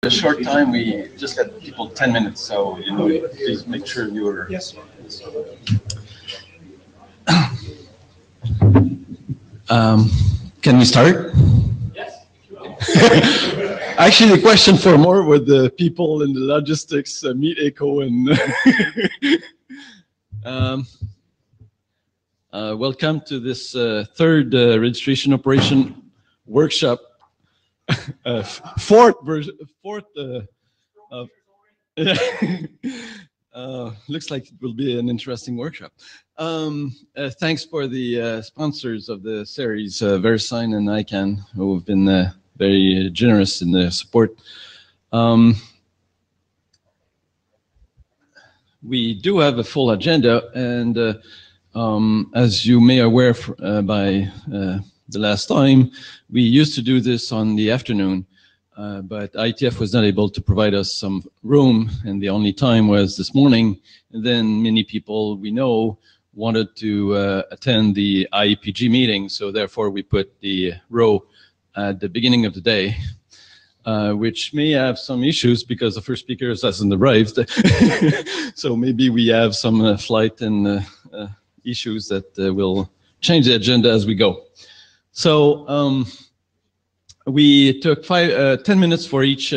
a short time. We just got people 10 minutes, so please make sure you're. Yes. Can we start? Yes. Actually, the question for more with the people in the logistics, Meet Echo, and welcome to this third registration operation workshop. Fourth looks like it will be an interesting workshop. Thanks for the sponsors of the series, VeriSign and ICANN, who have been very generous in their support. We do have a full agenda, and as you may aware by the last time, we used to do this on the afternoon, but IETF was not able to provide us some room, and the only time was this morning. And then many people we know wanted to attend the IEPG meeting, so therefore we put the row at the beginning of the day, which may have some issues because the first speaker hasn't arrived. So maybe we have some flight and issues that will change the agenda as we go. So we took 10 minutes for each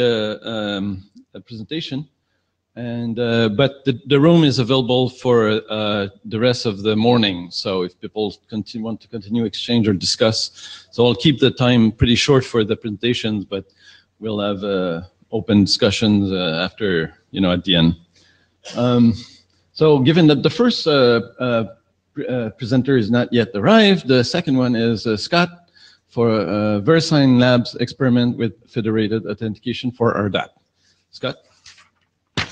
presentation, and but the room is available for the rest of the morning. So if people want to continue exchange or discuss, so I'll keep the time pretty short for the presentations, but we'll have open discussions after, at the end. So given that the first presenter is not yet arrived, the second one is Scott for VeriSign Labs experiment with federated authentication for RDAP. Scott? You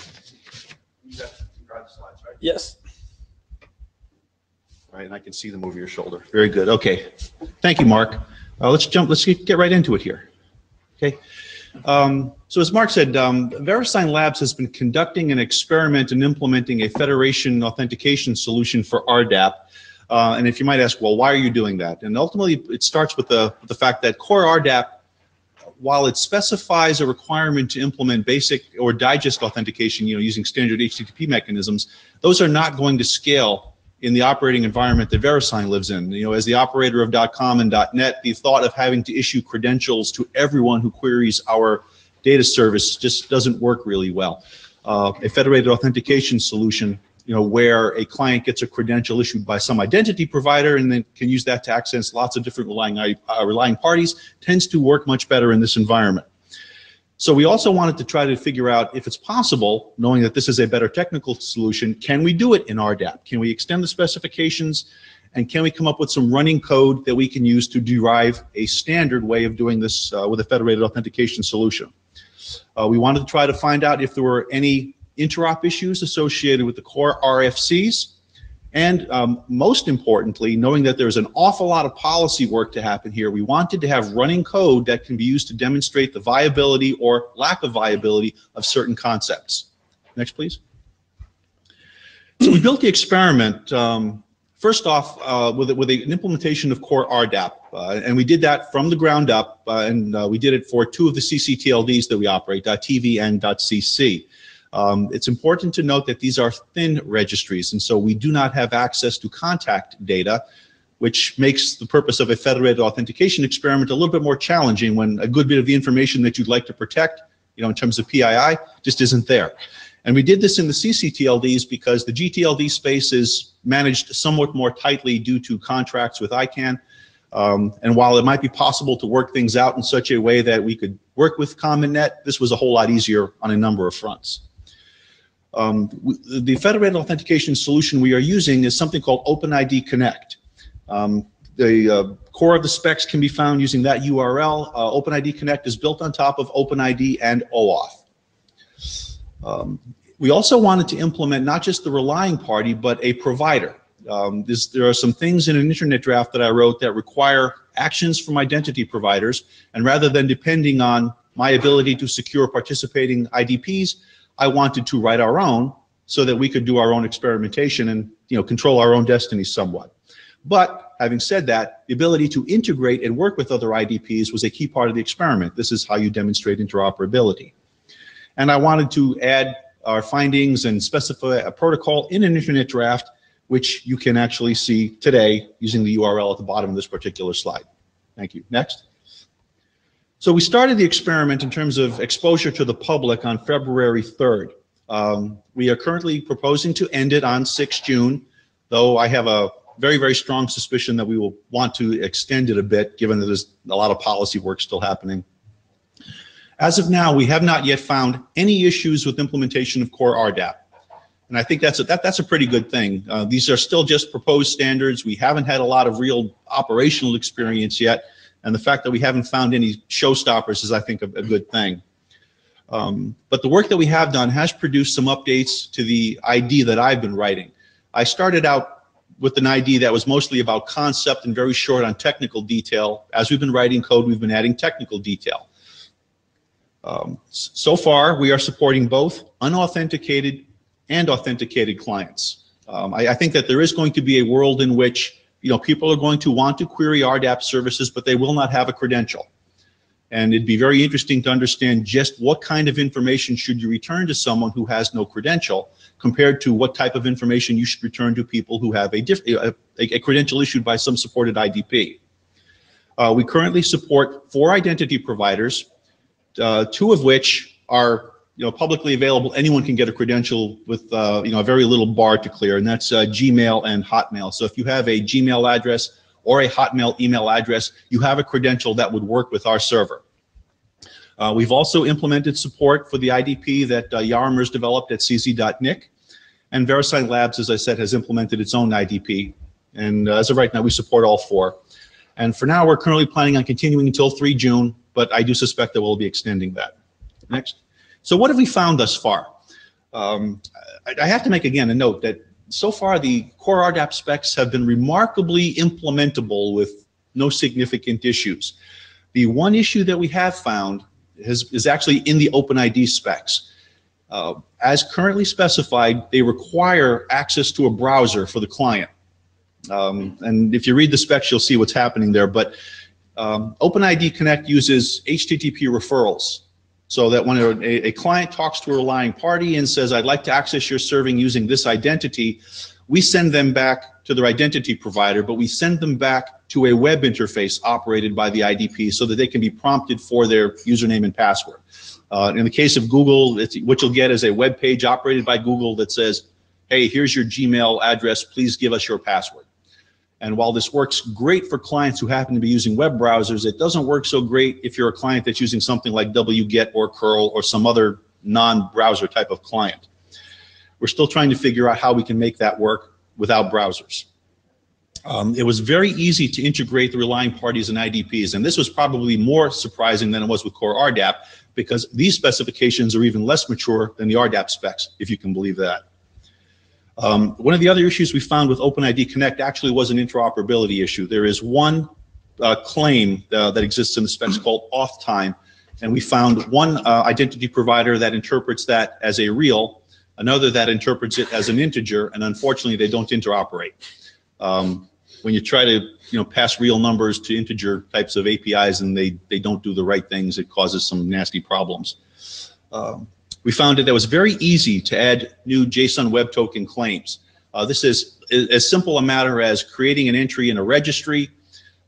have to drive the slides, right? Yes. All right, and I can see them over your shoulder. Very good. Okay. Thank you, Mark. Let's get right into it here. Okay. So as Mark said, VeriSign Labs has been conducting an experiment and implementing a federation authentication solution for RDAP. And if you might ask, well, why are you doing that? And ultimately, it starts with the fact that core RDAP, while it specifies a requirement to implement basic or digest authentication, using standard HTTP mechanisms, those are not going to scale in the operating environment that VeriSign lives in. As the operator of .com and .net, the thought of having to issue credentials to everyone who queries our data service just doesn't work really well. A federated authentication solution, where a client gets a credential issued by some identity provider and then can use that to access lots of different relying parties, tends to work much better in this environment. So we also wanted to try to figure out if it's possible, knowing that this is a better technical solution, can we do it in RDAP? Can we extend the specifications, and can we come up with some running code that we can use to derive a standard way of doing this with a federated authentication solution? We wanted to try to find out if there were any interop issues associated with the core RFCs, and most importantly, knowing that there's an awful lot of policy work to happen here, we wanted to have running code that can be used to demonstrate the viability or lack of viability of certain concepts. Next, please. So we built the experiment, first off, with an implementation of core RDAP, and we did that from the ground up, and we did it for two of the CCTLDs that we operate, .tv and .cc. It's important to note that these are thin registries, and so we do not have access to contact data, which makes the purpose of a federated authentication experiment a little bit more challenging when a good bit of the information that you'd like to protect, in terms of PII, just isn't there. And we did this in the CCTLDs because the GTLD space is managed somewhat more tightly due to contracts with ICANN. And while it might be possible to work things out in such a way that we could work with CommonNet, this was a whole lot easier on a number of fronts. The federated authentication solution we are using is something called OpenID Connect. The core of the specs can be found using that URL. OpenID Connect is built on top of OpenID and OAuth. We also wanted to implement not just the relying party, but a provider. There are some things in an internet draft that I wrote that require actions from identity providers, and rather than depending on my ability to secure participating IDPs, I wanted to write our own so that we could do our own experimentation and control our own destiny somewhat. But having said that, the ability to integrate and work with other IDPs was a key part of the experiment. This is how you demonstrate interoperability. And I wanted to add our findings and specify a protocol in an internet draft, which you can actually see today using the URL at the bottom of this particular slide. Thank you. Next. So we started the experiment in terms of exposure to the public on February 3rd. We are currently proposing to end it on 6 June, though I have a very, very strong suspicion that we will want to extend it a bit, given that there's a lot of policy work still happening. As of now, we have not yet found any issues with implementation of core RDAP. And I think that's a pretty good thing. These are still just proposed standards. We haven't had a lot of real operational experience yet. And the fact that we haven't found any showstoppers is, I think, a good thing. But the work that we have done has produced some updates to the ID that I've been writing. I started out with an ID that was mostly about concept and very short on technical detail. As we've been writing code, we've been adding technical detail. So far, we are supporting both unauthenticated and authenticated clients. I think that there is going to be a world in which people are going to want to query RDAP services, but they will not have a credential. And it'd be very interesting to understand just what kind of information should you return to someone who has no credential, compared to what type of information you should return to people who have a credential issued by some supported IDP. We currently support 4 identity providers, 2 of which are publicly available. Anyone can get a credential with a very little bar to clear, and that's Gmail and Hotmail. So if you have a Gmail address or a Hotmail email address, you have a credential that would work with our server. We've also implemented support for the IDP that Yarmer's developed at cz.nic, and VeriSign Labs, as I said, has implemented its own IDP. And as of right now, we support all 4. And for now, we're currently planning on continuing until 3 June, but I do suspect that we'll be extending that. Next. So what have we found thus far? I have to make again a note that so far the core RDAP specs have been remarkably implementable with no significant issues. The one issue that we have found is actually in the OpenID specs. As currently specified, they require access to a browser for the client. And if you read the specs, you'll see what's happening there. But OpenID Connect uses HTTP referrals, so that when a client talks to a relying party and says, I'd like to access your serving using this identity, we send them back to their identity provider, but we send them back to a web interface operated by the IDP so that they can be prompted for their username and password. In the case of Google, what you'll get is a web page operated by Google that says, hey, here's your Gmail address, please give us your password. And while this works great for clients who happen to be using web browsers, it doesn't work so great if you're a client that's using something like wget or curl or some other non-browser type of client. We're still trying to figure out how we can make that work without browsers. It was very easy to integrate the relying parties and IDPs, and this was probably more surprising than it was with core RDAP, because these specifications are even less mature than the RDAP specs, if you can believe that. One of the other issues we found with OpenID Connect actually was an interoperability issue. There is one claim that exists in the specs called auth time, and we found one identity provider that interprets that as a real, another that interprets it as an integer, and unfortunately they don't interoperate. When you try to pass real numbers to integer types of APIs and they don't do the right things, it causes some nasty problems. We found that it was very easy to add new JSON Web Token claims. This is as simple a matter as creating an entry in a registry,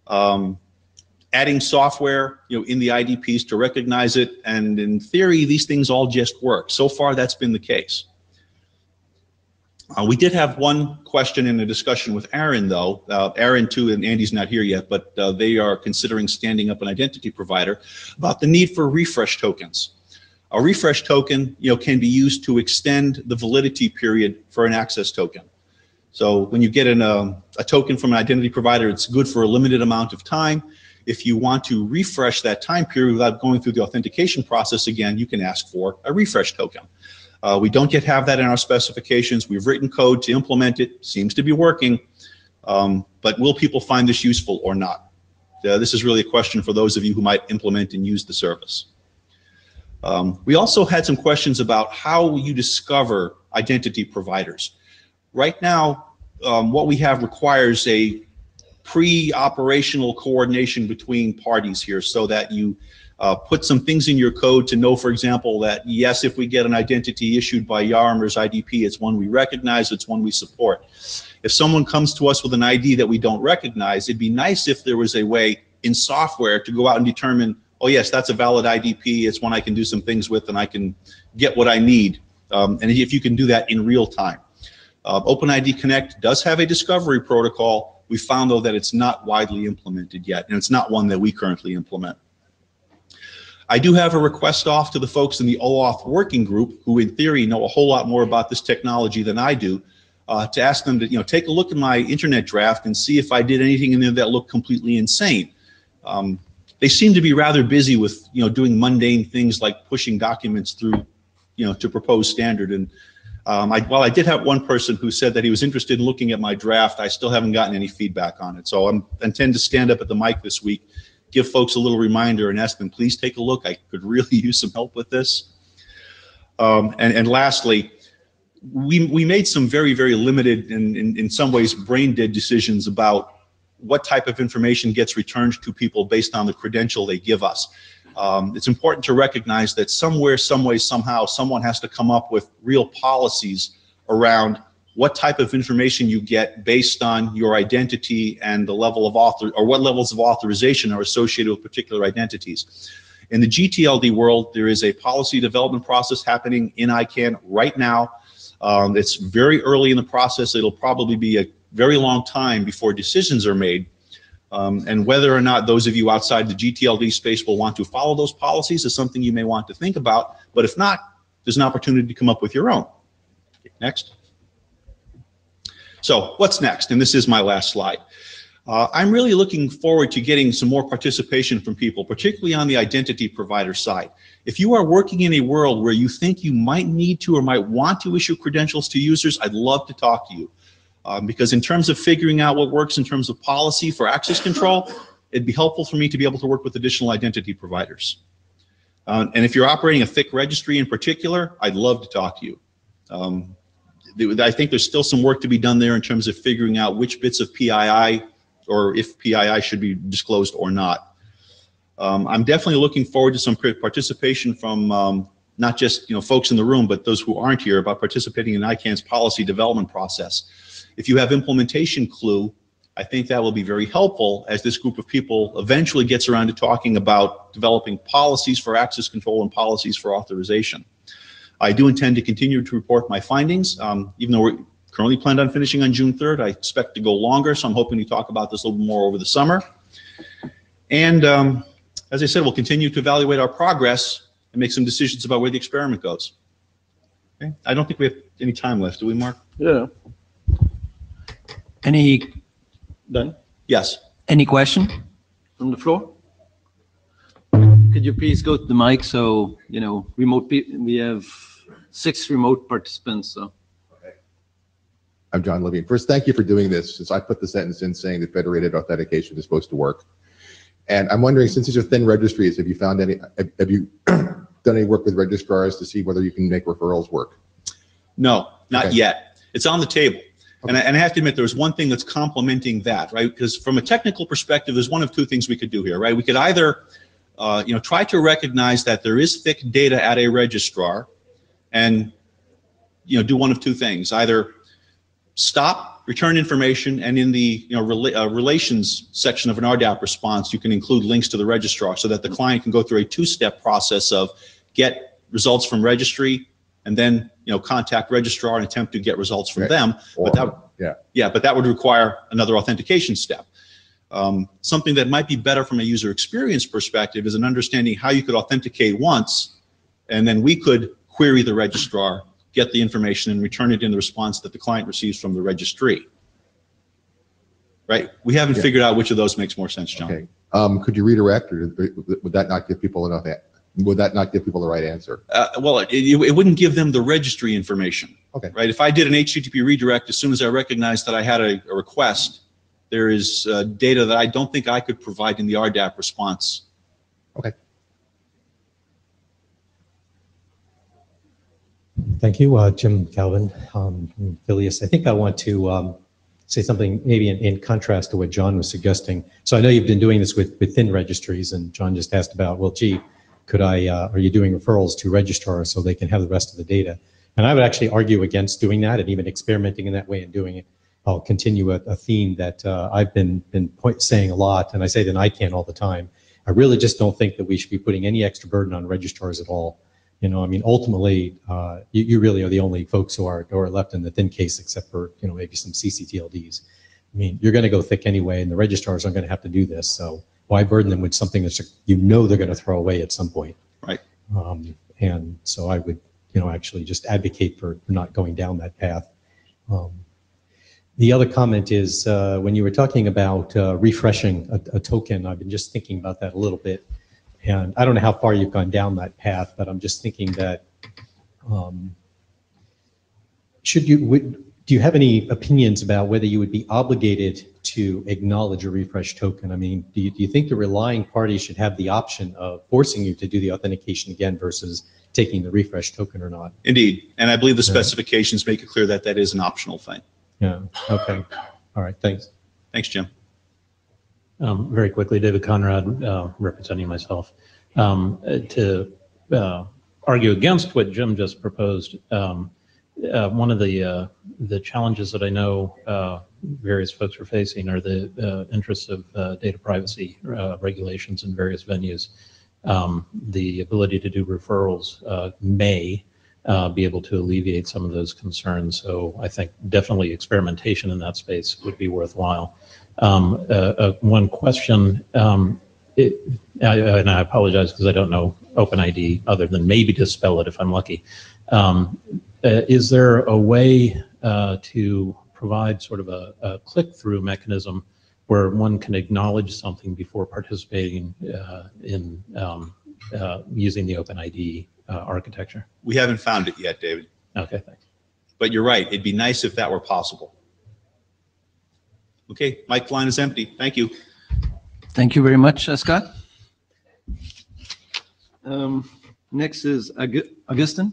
adding software in the IDPs to recognize it, and in theory, these things all just work. So far, that's been the case. We did have one question in a discussion with Aaron, though. Aaron, too, and Andy's not here yet, but they are considering standing up an identity provider about the need for refresh tokens. A refresh token, can be used to extend the validity period for an access token. So when you get a token from an identity provider, it's good for a limited amount of time. If you want to refresh that time period without going through the authentication process again, you can ask for a refresh token. We don't yet have that in our specifications. We've written code to implement it. Seems to be working. But will people find this useful or not? This is really a question for those of you who might implement and use the service. We also had some questions about how you discover identity providers. Right now, what we have requires a pre-operational coordination between parties here, so that you Put some things in your code to know, for example, that yes, if we get an identity issued by YARM or IDP, it's one we recognize, it's one we support. If someone comes to us with an ID that we don't recognize, it'd be nice if there was a way in software to go out and determine, oh yes, that's a valid IDP, it's one I can do some things with and I can get what I need. And if you can do that in real time. OpenID Connect does have a discovery protocol. We found though that it's not widely implemented yet, and it's not one that we currently implement. I do have a request off to the folks in the OAuth working group, who in theory know a whole lot more about this technology than I do, to ask them to take a look at my internet draft and see if I did anything in there that looked completely insane. They seem to be rather busy with doing mundane things like pushing documents through to propose standard. And while I did have one person who said that he was interested in looking at my draft, I still haven't gotten any feedback on it. So I intend to stand up at the mic this week, give folks a little reminder and ask them, please take a look. I could really use some help with this. And lastly, we made some very, very limited and in some ways brain dead decisions about what type of information gets returned to people based on the credential they give us. It's important to recognize that somewhere, some way, somehow, someone has to come up with real policies around what type of information you get based on your identity and the level of what levels of authorization are associated with particular identities. In the GTLD world, there is a policy development process happening in ICANN right now. It's very early in the process. It'll probably be a very long time before decisions are made. And whether or not those of you outside the GTLD space will want to follow those policies is something you may want to think about. But if not, there's an opportunity to come up with your own. Next. So what's next? And this is my last slide. I'm really looking forward to getting some more participation from people, particularly on the identity provider side. If you are working in a world where you think you might need to or might want to issue credentials to users, I'd love to talk to you. Because in terms of figuring out what works in terms of policy for access control, it'd be helpful for me to be able to work with additional identity providers. And if you're operating a thick registry in particular, I'd love to talk to you. I think there's still some work to be done there in terms of figuring out which bits of PII or if PII should be disclosed or not. I'm definitely looking forward to some participation from not just folks in the room, but those who aren't here about participating in ICANN's policy development process. If you have implementation clue, I think that will be very helpful as this group of people eventually gets around to talking about developing policies for access control and policies for authorization. I do intend to continue to report my findings, even though we're currently planned on finishing on June 3rd. I expect to go longer, so I'm hoping to talk about this a little bit more over the summer. And as I said, we'll continue to evaluate our progress and make some decisions about where the experiment goes. Okay? I don't think we have any time left, do we, Mark? Yeah. Any Done? Yes. any question from the floor? Could you please go to the mic so, remote people, we have 6 remote participants, so. I'm John Levine. First, thank you for doing this, since I put the sentence in saying that federated authentication is supposed to work. And I'm wondering, since these are thin registries, have you done any work with registrars to see whether you can make referrals work? No, not yet. It's on the table. Okay. And I have to admit, there's one thing that's complementing that, right? Because from a technical perspective, there's one of two things we could do here, right? We could either try to recognize that there is thick data at a registrar and do one of two things. Either stop, return information, and in the relations section of an RDAP response, you can include links to the registrar so that the client can go through a 2-step process of get results from registry and then contact registrar and attempt to get results from them. But that would require another authentication step. Something that might be better from a user experience perspective is an understanding how you could authenticate once, and then we could query the registrar, get the information, and return it in the response that the client receives from the registry. Right? We haven't figured out which of those makes more sense, John. Okay. Could you redirect, or would that not give people enough? Would that not give people the right answer? Well, it wouldn't give them the registry information. Okay. Right? If I did an HTTP redirect, as soon as I recognized that I had a request, there is data that I don't think I could provide in the RDAP response. Okay. Thank you, Jim Calvin, from Phileas. I think I want to say something maybe in contrast to what John was suggesting. So I know you've been doing this with thin registries, and John just asked about, well, gee, are you doing referrals to registrars so they can have the rest of the data? And I would actually argue against doing that and even experimenting in that way and doing it. I'll continue a theme that I've been saying a lot, and I say it in ICANN all the time. I really just don't think that we should be putting any extra burden on registrars at all. You know, I mean, ultimately, you really are the only folks who are left in the thin case, except for, you know, maybe some CCTLDs. I mean, you're going to go thick anyway, and the registrars aren't going to have to do this. So why burden them with something that you know they're going to throw away at some point? Right. And so I would, you know, actually just advocate for not going down that path. The other comment is when you were talking about refreshing a token, I've been just thinking about that a little bit. And I don't know how far you've gone down that path, but I'm just thinking that do you have any opinions about whether you would be obligated to acknowledge a refresh token? I mean, do you think the relying party should have the option of forcing you to do the authentication again versus taking the refresh token or not? Indeed. And I believe the specifications make it clear that that is an optional thing. Yeah. Okay. All right. Thanks. Thanks, Jim. Very quickly, David Conrad, representing myself. To argue against what Jim just proposed, one of the challenges that I know various folks are facing are the interests of data privacy regulations in various venues. The ability to do referrals may be able to alleviate some of those concerns. So I think definitely experimentation in that space would be worthwhile. One question, and I apologize because I don't know OpenID other than maybe to spell it if I'm lucky. Is there a way to provide sort of a click-through mechanism where one can acknowledge something before participating in using the OpenID architecture? We haven't found it yet, David. Okay, thanks. But you're right. It'd be nice if that were possible. Okay, mic line is empty. Thank you. Thank you very much, Scott. Next is Augustin.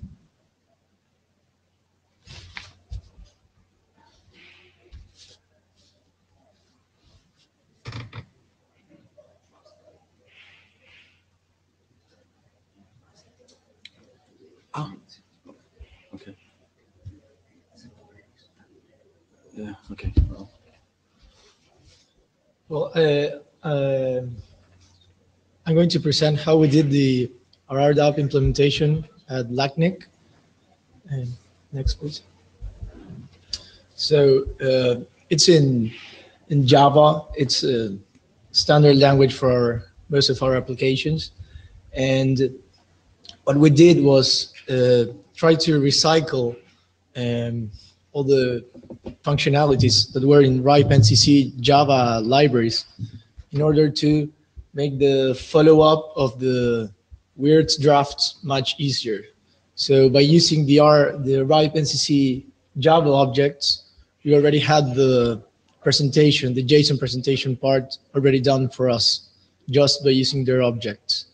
Oh, okay. Yeah, okay. Well, I'm going to present how we did the RRDAP implementation at LACNIC. And next, please. So it's in Java. It's a standard language for most of our applications. And what we did was try to recycle all the functionalities that were in RIPE NCC Java libraries in order to make the follow-up of the weird drafts much easier. So by using the RIPE NCC Java objects, we already had the presentation, the JSON presentation part already done for us, just by using their objects.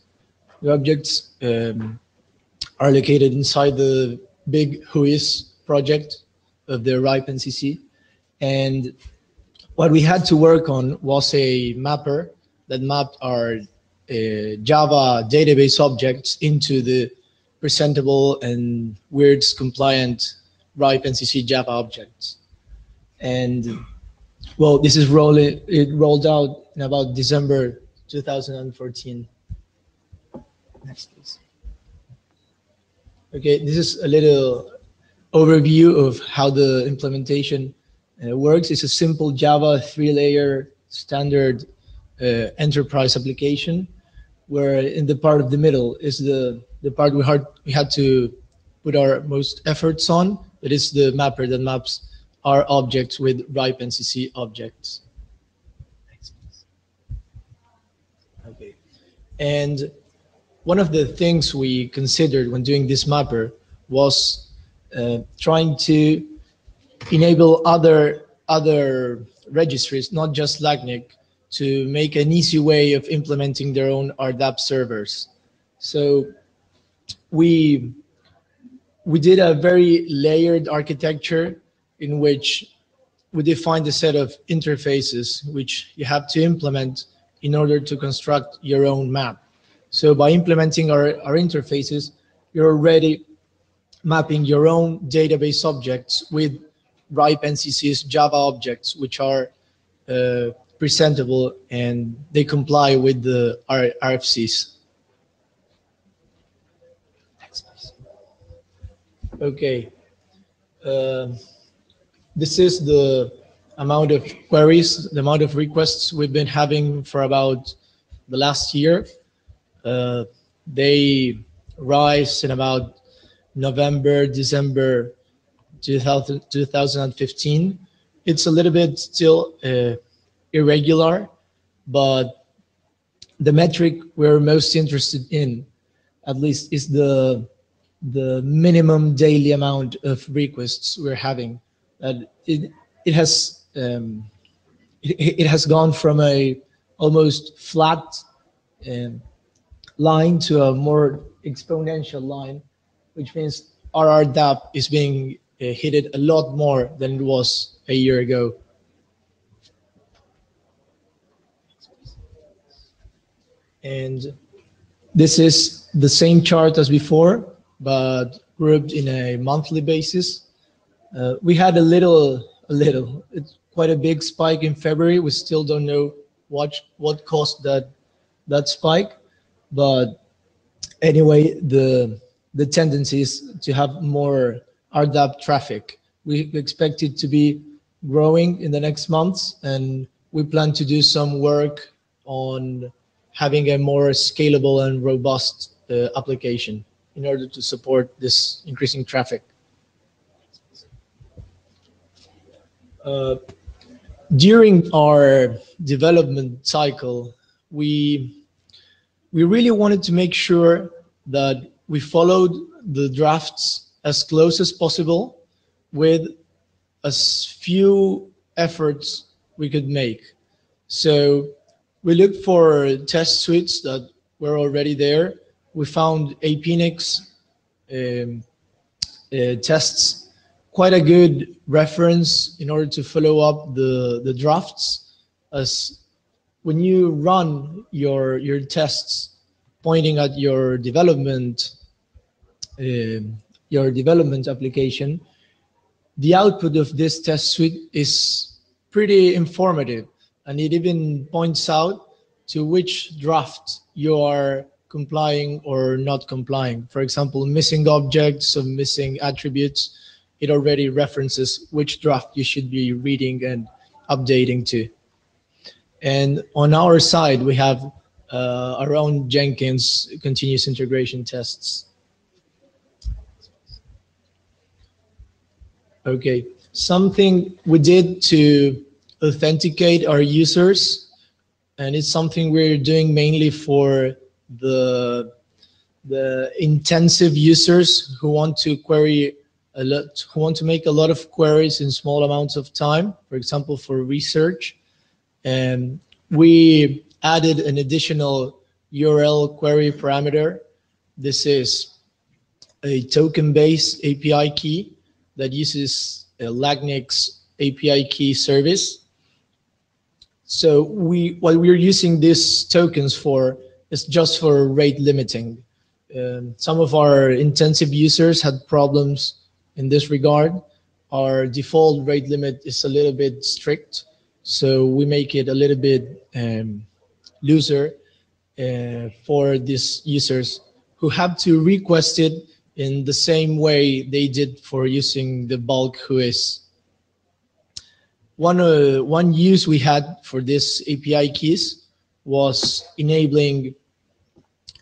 The objects are located inside the big WHOIS project of the RIPE NCC. And what we had to work on was a mapper that mapped our Java database objects into the presentable and WIRDS compliant RIPE NCC Java objects. And well, it rolled out in about December 2014. Next, please. Okay, this is a little overview of how the implementation works. It's a simple Java 3-layer standard enterprise application, where in the part of the middle is the part we had to put our most efforts on. It is the mapper that maps our objects with RIPE NCC objects. Okay, and one of the things we considered when doing this mapper was trying to enable other registries, not just LACNIC, to make an easy way of implementing their own RDAP servers. So we did a very layered architecture in which we defined a set of interfaces which you have to implement in order to construct your own map. So by implementing our interfaces, you're already mapping your own database objects with RIPE NCC's Java objects, which are presentable and they comply with the RFCs. Okay. This is the amount of queries, the amount of requests we've been having for about the last year. They rise in about November, December 2015. It's a little bit still irregular, but the metric we're most interested in, at least, is the minimum daily amount of requests we're having. It has gone from a almost flat line to a more exponential line, which means our RDAP is being hit a lot more than it was a year ago. And this is the same chart as before, but grouped in a monthly basis. We had a little, it's quite a big spike in February. We still don't know what caused that spike, but anyway, the tendency is to have more RDAP traffic. We expect it to be growing in the next months, and we plan to do some work on having a more scalable and robust application in order to support this increasing traffic. During our development cycle, we really wanted to make sure that we followed the drafts as close as possible with as few efforts we could make. So we looked for test suites that were already there. We found APNIX tests, quite a good reference in order to follow up the drafts, as when you run your tests pointing at your development application, the output of this test suite is pretty informative, and it even points out to which draft you are complying or not complying. For example, missing objects or missing attributes, it already references which draft you should be reading and updating to. And on our side, we have our own Jenkins continuous integration tests. Okay, something we did to authenticate our users, and it's something we're doing mainly for the intensive users who want to query a lot, who want to make a lot of queries in small amounts of time, for example, for research. And we added an additional URL query parameter. This is a token-based API key that uses a LACNIC's API key service. So what we're using these tokens for is just for rate limiting. Some of our intensive users had problems in this regard. Our default rate limit is a little bit strict, so we make it a little bit looser for these users who have to request it in the same way they did for using the bulk WHOIS. One use we had for this API keys was enabling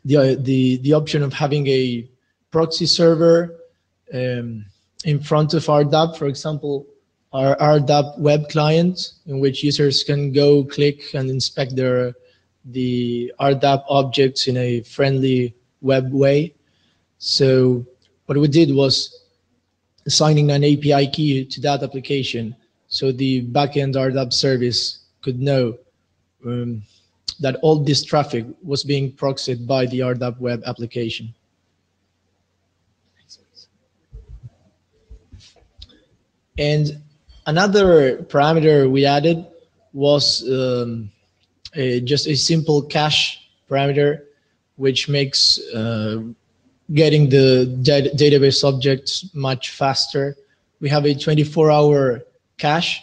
the option of having a proxy server in front of RDAP, for example, our RDAP web client, in which users can go click and inspect the RDAP objects in a friendly web way. So what we did was assigning an API key to that application, so the backend RDAP service could know that all this traffic was being proxied by the RDAP web application. And Another parameter we added was just a simple cache parameter, which makes getting the database objects much faster. We have a 24-hour cache.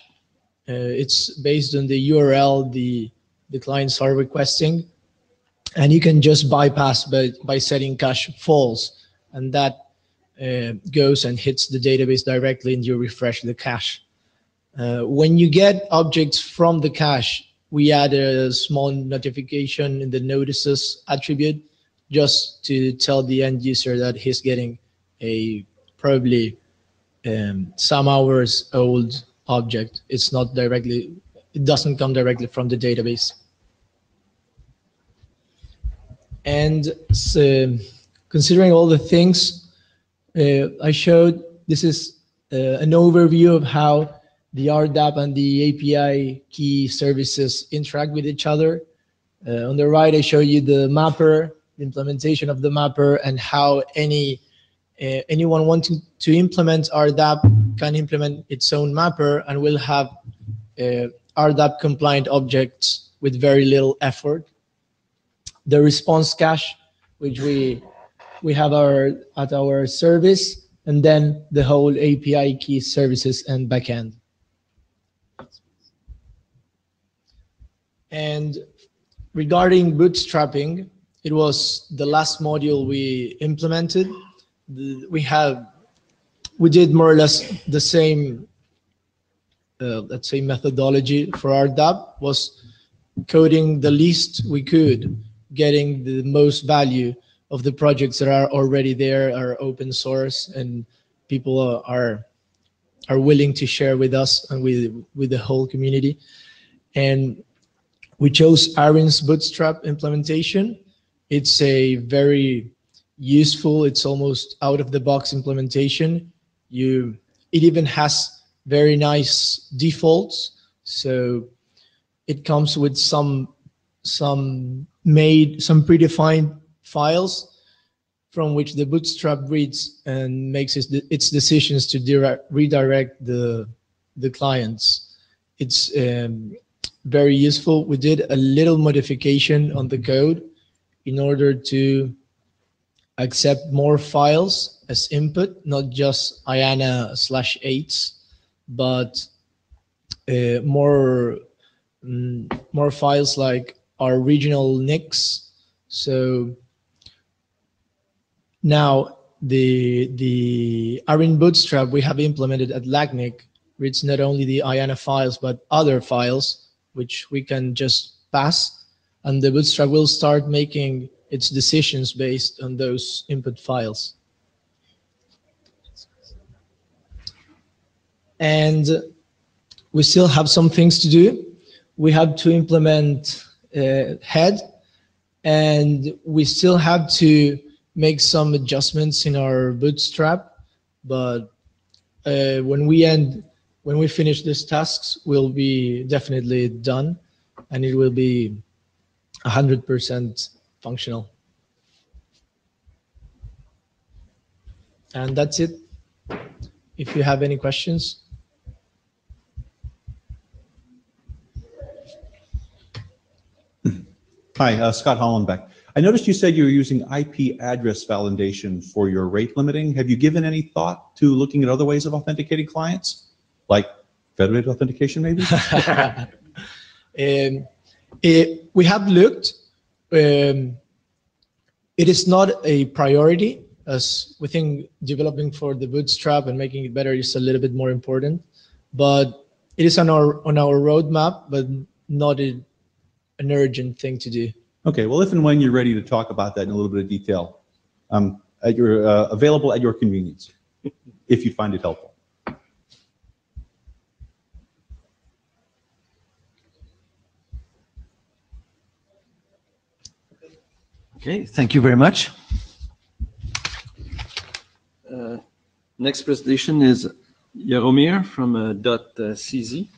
It's based on the URL the clients are requesting, and you can just bypass by setting cache false, and that goes and hits the database directly, and you refresh the cache. When you get objects from the cache, we add a small notification in the notices attribute just to tell the end user that he's getting a probably some hours old object. It's not directly, it doesn't come directly from the database. And so, considering all the things I showed, this is an overview of how the RDAP and the API key services interact with each other. On the right, I show you the mapper, the implementation of the mapper, and how anyone wanting to implement RDAP can implement its own mapper and will have RDAP compliant objects with very little effort. The response cache, which we have at our service, and then the whole API key services and backend. And regarding bootstrapping, it was the last module we implemented. We did more or less the same, let's say, methodology for RDAP, was coding the least we could, getting the most value of the projects that are already there, are open source, and people are willing to share with us and with the whole community. And we chose Aaron's Bootstrap implementation. It's a very useful, it's almost out-of-the-box implementation. It even has very nice defaults. So it comes with some predefined files from which the Bootstrap reads and makes its decisions to redirect the clients. It's very useful. We did a little modification on the code in order to accept more files as input, not just IANA/8s, but more files like our regional NICs. So now the Aaron Bootstrap we have implemented at LACNIC reads not only the IANA files, but other files, which we can just pass, and the Bootstrap will start making its decisions based on those input files. And we still have some things to do. We have to implement head, and we still have to make some adjustments in our Bootstrap, but when we finish these tasks, we'll be definitely done, and it will be 100% functional. And that's it. If you have any questions. Hi, Scott Hollenbeck. I noticed you said you were using IP address validation for your rate limiting. Have you given any thought to looking at other ways of authenticating clients? Like federated authentication, maybe? We have looked. It is not a priority, as we think developing for the Bootstrap and making it better is a little bit more important. But it is on our roadmap, but not an urgent thing to do. Okay, well, if and when you're ready to talk about that in a little bit of detail, available at your convenience, if you find it helpful. Okay, thank you very much. Next presentation is Jaromir from .cz.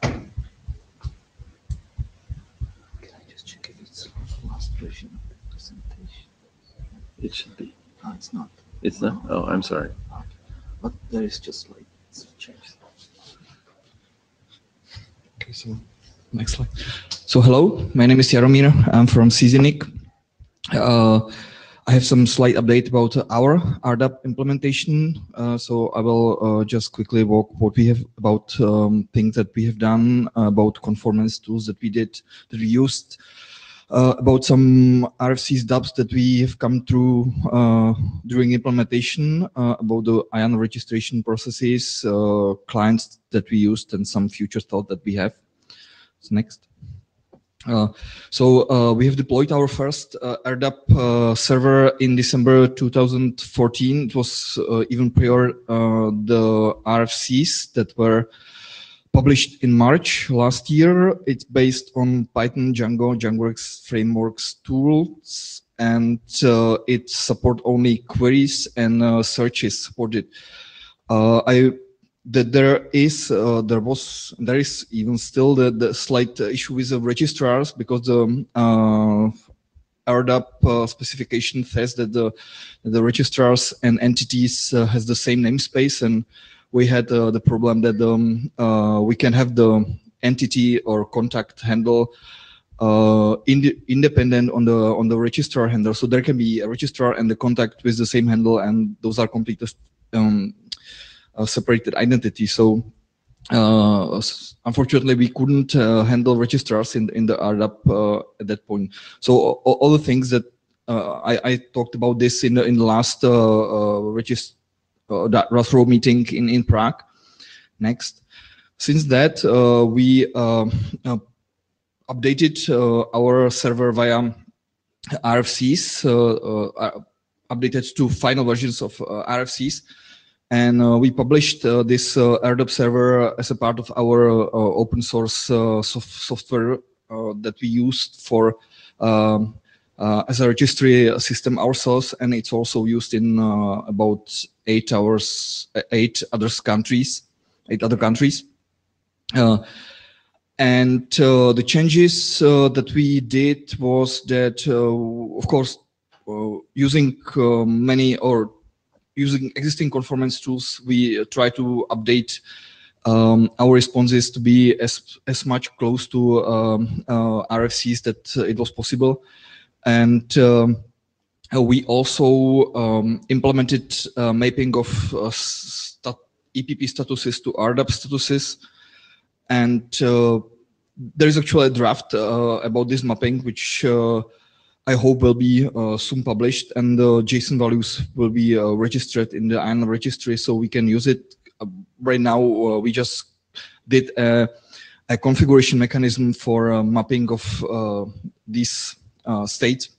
Can I just check if it's the last version of the presentation? It should be. No, it's not. It's not? Oh, I'm sorry. But there is just like it's changed. Okay, so next slide. So hello, my name is Jaromír. I'm from CZNIC. I have some slight update about our RDAP implementation. So I will just quickly walk what we have about things that we have done, about conformance tools that we did, that we used, about some RFCs, dubs that we have come through during implementation, about the IAN registration processes, clients that we used, and some future thought that we have. So next. So we have deployed our first RDAP server in December 2014. It was even prior the RFCs that were published in March last year. It's based on Python, Django, JangoX frameworks tools, and it support only queries and searches supported. There is even still the slight issue with the registrars, because the RDAP specification says that the registrars and entities has the same namespace, and we had the problem that we can have the entity or contact handle independent on the registrar handle. So there can be a registrar and the contact with the same handle, and those are completely separated identity. So unfortunately, we couldn't handle registrars in the RDAP at that point. So all the things that I talked about this in the last RASRO meeting in Prague. Next. Since that, we updated our server via RFCs, updated to final versions of RFCs. And we published this RDAP server as a part of our open source software that we used for as a registry system ourselves, and it's also used in about 8 other countries. And the changes that we did was that, of course, using using existing conformance tools, we try to update our responses to be as much close to RFCs that it was possible. And we also implemented mapping of EPP statuses to RDAP statuses. And there is actually a draft about this mapping, which I hope will be soon published, and the JSON values will be registered in the IAN registry, so we can use it. Right now, we just did a configuration mechanism for mapping of these states.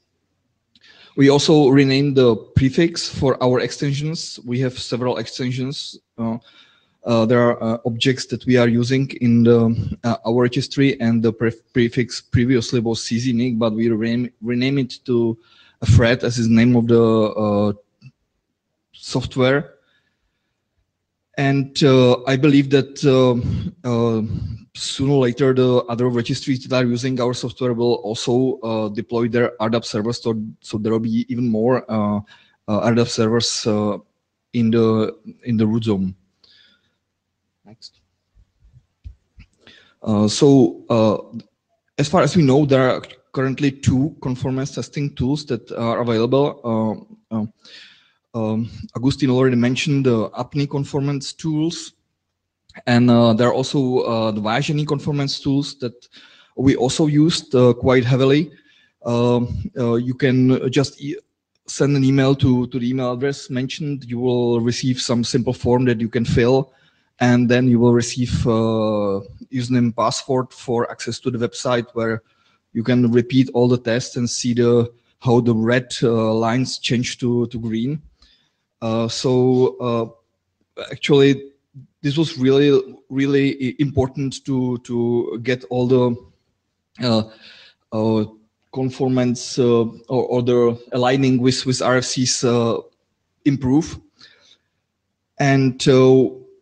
We also renamed the prefix for our extensions. We have several extensions. There are objects that we are using in our registry, and the prefix previously was CZNIC, but we rename it to a thread as is the name of the software. And I believe that sooner or later the other registries that are using our software will also deploy their RDAP servers, so there will be even more RDAP servers in the root zone. Next. As far as we know, there are currently 2 conformance testing tools that are available. Agustin already mentioned the APNI conformance tools, and there are also the Vážení conformance tools that we also used quite heavily. You can just send an email to the email address mentioned. You will receive some simple form that you can fill, and then you will receive username password for access to the website, where you can repeat all the tests and see how the red lines change to green. Actually, this was really important to get all the conformance or the aligning with RFCs improve. And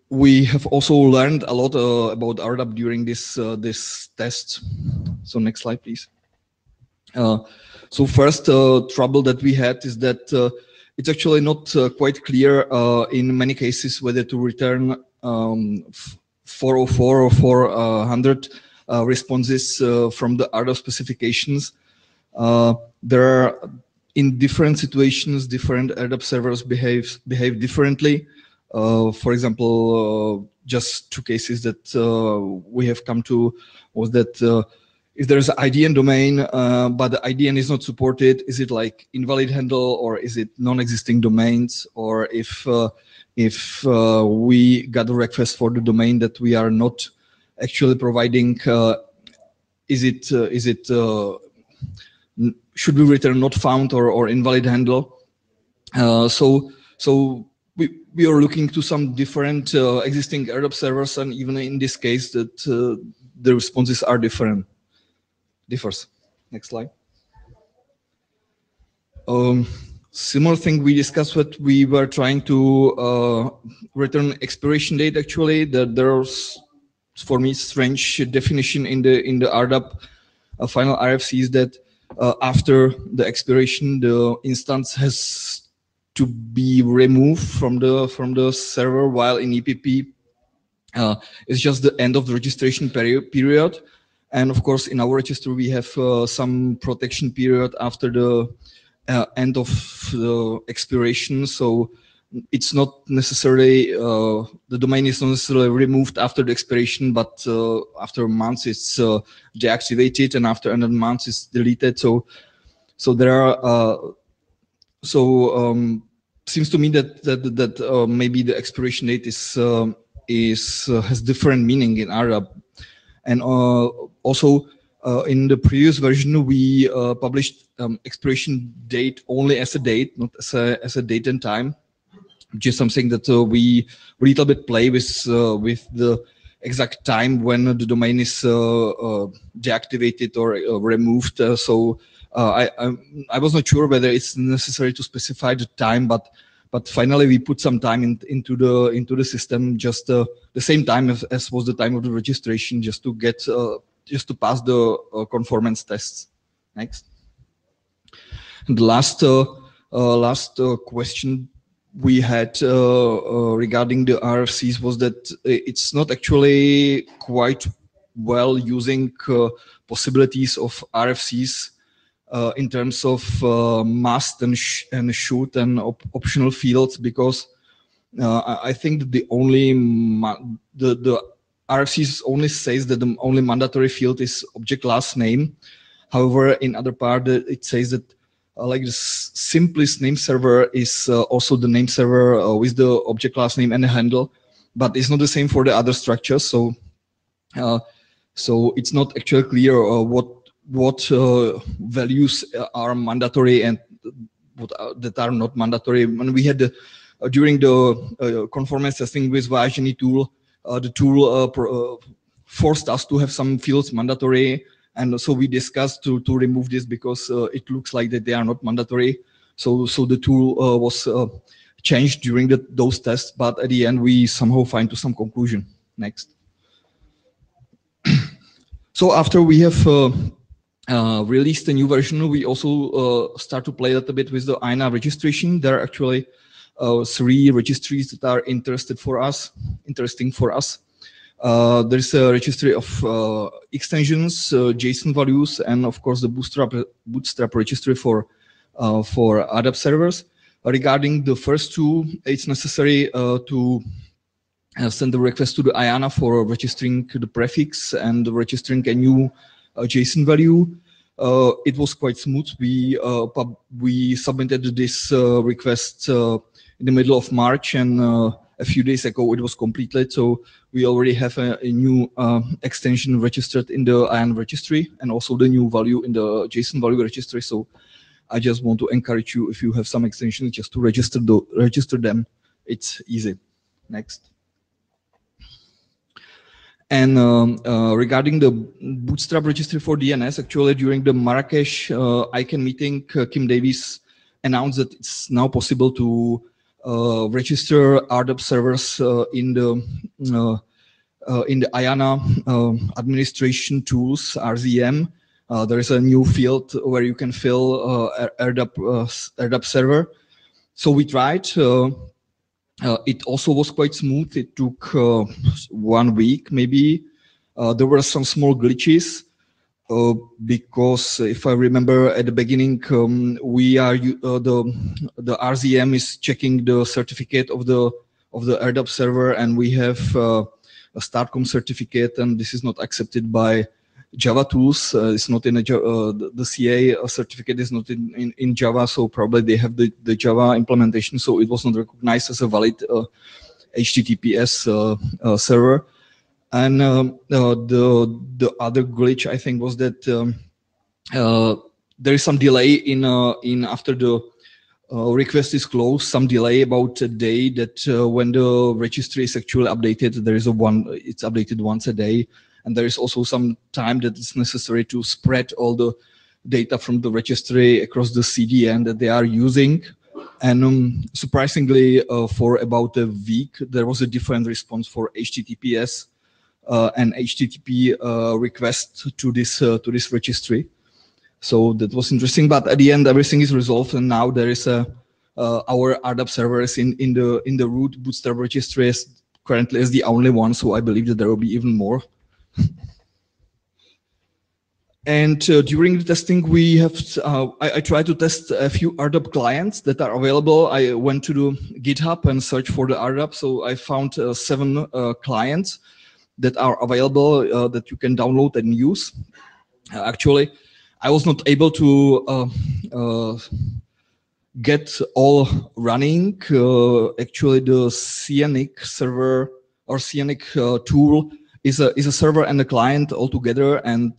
we have also learned a lot about RDAP during this test. So next slide, please. So first trouble that we had is that it's actually not quite clear in many cases whether to return 404 or 400 responses from the RDOF specifications. There are, in different situations, different RDOF servers behave differently. For example, just two cases that we have come to was that if there's an IDN domain, but the IDN is not supported, is it like invalid handle, or is it non-existing domains? Or if we got a request for the domain that we are not actually providing, should we return not found or invalid handle? So we are looking to some different existing RDOF servers, and even in this case, that the responses are differs. Next slide. Similar thing we discussed what we were trying to return expiration date. Actually, that there's, for me, strange definition in the RDAP final RFCs that after the expiration, the instance has to be removed from the server, while in EPP it's just the end of the registration period. And of course, in our register, we have some protection period after the end of the expiration. So it's not necessarily, the domain is not necessarily removed after the expiration, but after months it's deactivated, and after another month it's deleted. So there are, seems to me that maybe the expiration date has different meaning in RDAP. And also in the previous version, we published expiration date only as a date, not as a date and time, which is something that we a little bit play with the exact time when the domain is deactivated or removed. So I was not sure whether it's necessary to specify the time, but finally we put some time into the system, just the same time as was the time of the registration, just to get just to pass the conformance tests. Next. And the last question we had regarding the RFCs was that it's not actually quite well using possibilities of RFCs in terms of must and should and optional fields, because I think that the RFCs only says that the only mandatory field is object class name. However, in other part it says that like the simplest name server is also the name server with the object class name and a handle, but it's not the same for the other structures. So it's not actually clear what values are mandatory and what that are not mandatory. When we had during the conformance testing with Vážení tool, the tool forced us to have some fields mandatory, and so we discussed to remove this because it looks like that they are not mandatory. So the tool was changed during those tests, but at the end we somehow find to some conclusion. Next. So after we have released a new version, we also start to play a little bit with the INA registration. There are actually 3 registries that are interesting for us. There's a registry of extensions, JSON values, and of course the Bootstrap registry for RDAP servers. Regarding the first 2, it's necessary to send the request to the IANA for registering the prefix and registering a new JSON value. It was quite smooth. We submitted this request in the middle of March, and a few days ago it was completed. So we already have a new extension registered in the IANA registry, and also the new value in the JSON value registry. So I just want to encourage you, if you have some extensions, just to register them. It's easy. Next. And regarding the Bootstrap registry for DNS, actually during the Marrakesh ICANN meeting, Kim Davies announced that it's now possible to register RDAP servers in the IANA administration tools, RZM. There is a new field where you can fill RDAP server. So we tried. It also was quite smooth. It took 1 week maybe. There were some small glitches because if I remember at the beginning, we are the RZM is checking the certificate of the AirDAP server, and we have a StartCom certificate, and this is not accepted by Java tools. It's not in a the CA certificate is not in Java, so probably they have the Java implementation, so it was not recognized as a valid HTTPS server. And the other glitch I think was that there is some delay in after the request is closed, some delay about a day that when the registry is actually updated, there is it's updated once a day. And there is also some time that is necessary to spread all the data from the registry across the CDN that they are using. And surprisingly, for about a week, there was a different response for HTTPS and HTTP request to this registry. So that was interesting. But at the end, everything is resolved, and now there is our AirDAP server is in the root Bootstrap registry currently is the only one. So I believe that there will be even more. And during the testing, we have I tried to test a few AirDAP clients that are available. I went to the GitHub and searched for the AirDAP. So I found 7 clients that are available that you can download and use. Actually, I was not able to get all running. Actually, the Cyanic server or Cyanic tool is a server and a client all together, and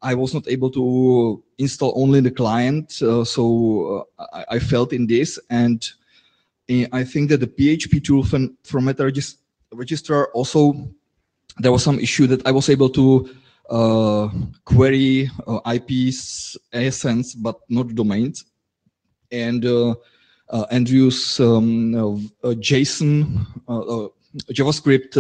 I was not able to install only the client, so I failed in this. And I think that the PHP tool from Meta Registrar also, there was some issue that I was able to query IPs, ASNs, but not domains, and use JSON. JavaScript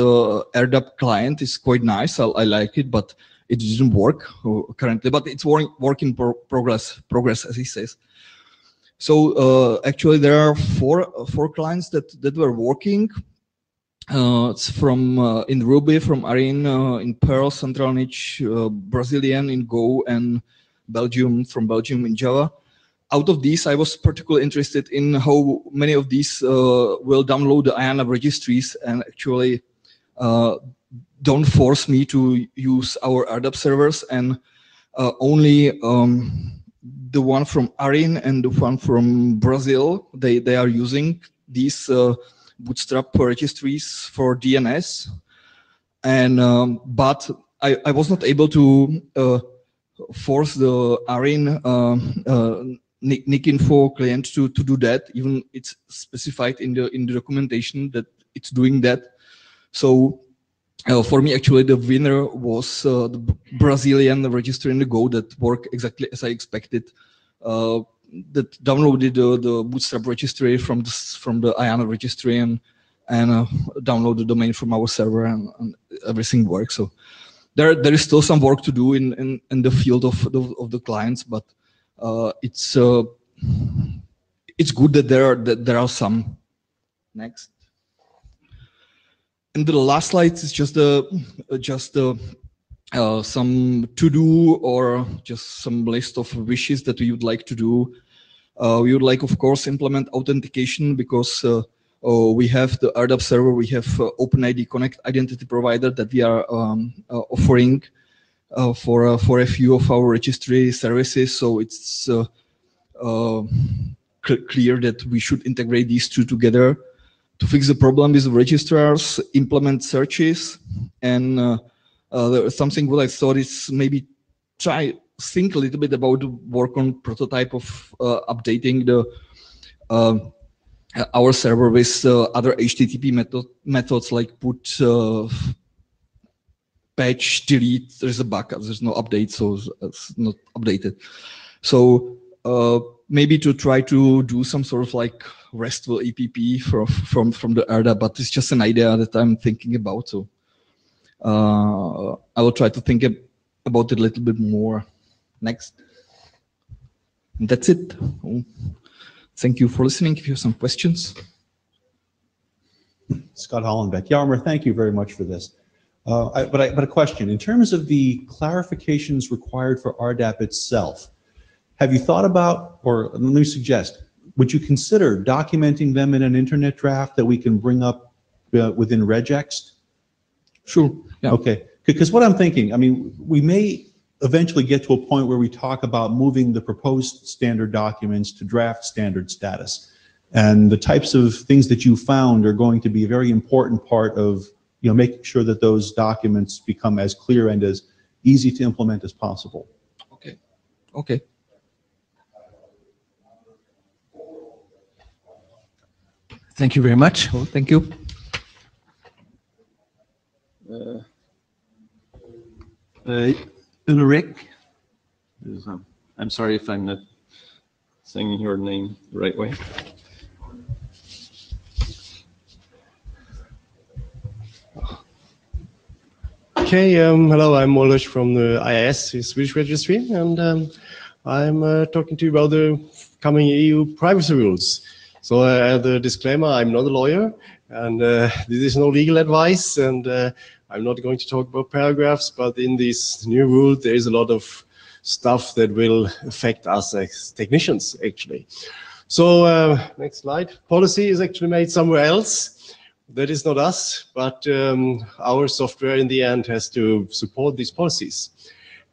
AirDAP client is quite nice. I like it, but it didn't work currently. But it's work in progress, as he says. So actually, there are four clients that were working. It's from in Ruby, from Arin, in Perl, Central Niche, Brazilian in Go, and from Belgium in Java. Out of these, I was particularly interested in how many of these will download the IANA registries and actually don't force me to use our AirDAP servers, and only the one from Arin and the one from Brazil, they are using these Bootstrap registries for DNS. And but I was not able to force the Arin Nicinfo client to do that. Even it's specified in the documentation that it's doing that. So for me, actually, the winner was the Brazilian registry in the Go that worked exactly as I expected. That downloaded the Bootstrap registry from the IANA registry and download the domain from our server, and everything works. So there is still some work to do in the field of the clients, but it's good that there are some. Next. And the last slide is just some to do, or just some list of wishes that we would like to do. We would like, of course, implement authentication, because we have the AirDAP server, we have OpenID Connect identity provider that we are offering for a few of our registry services. So it's clear that we should integrate these two together to fix the problem with registrars, implement searches, and there was something what I thought is maybe think a little bit about work on prototype of updating our server with other HTTP methods like put, patch, delete. There's a backup. There's no update, so it's not updated. So maybe to try to do some sort of like RESTful EPP from the AirDAP, but it's just an idea that I'm thinking about. So I will try to think about it a little bit more. Next. And that's it. thank you for listening. If you have some questions. Scott Hollenbeck. Yarmer, thank you very much for this. But a question. In terms of the clarifications required for RDAP itself, have you thought about, or let me suggest, would you consider documenting them in an internet draft that we can bring up within regex? Sure. Yeah. Okay. Because what I'm thinking, I mean, we may eventually get to a point where we talk about moving the proposed standard documents to draft standard status. And the types of things that you found are going to be a very important part of, you know, making sure that those documents become as clear and as easy to implement as possible. Okay. Okay. Thank you very much. Well, thank you. Ulrich, I'm sorry if I'm not saying your name the right way. Okay, hello, I'm Ulrich from the IIS, the Swedish registry, and I'm talking to you about the coming EU privacy rules. So as a disclaimer, I'm not a lawyer, and this is no legal advice, and I'm not going to talk about paragraphs, but in this new rule, there is a lot of stuff that will affect us as technicians, actually. So next slide. Policy is actually made somewhere else. That is not us, but our software in the end has to support these policies.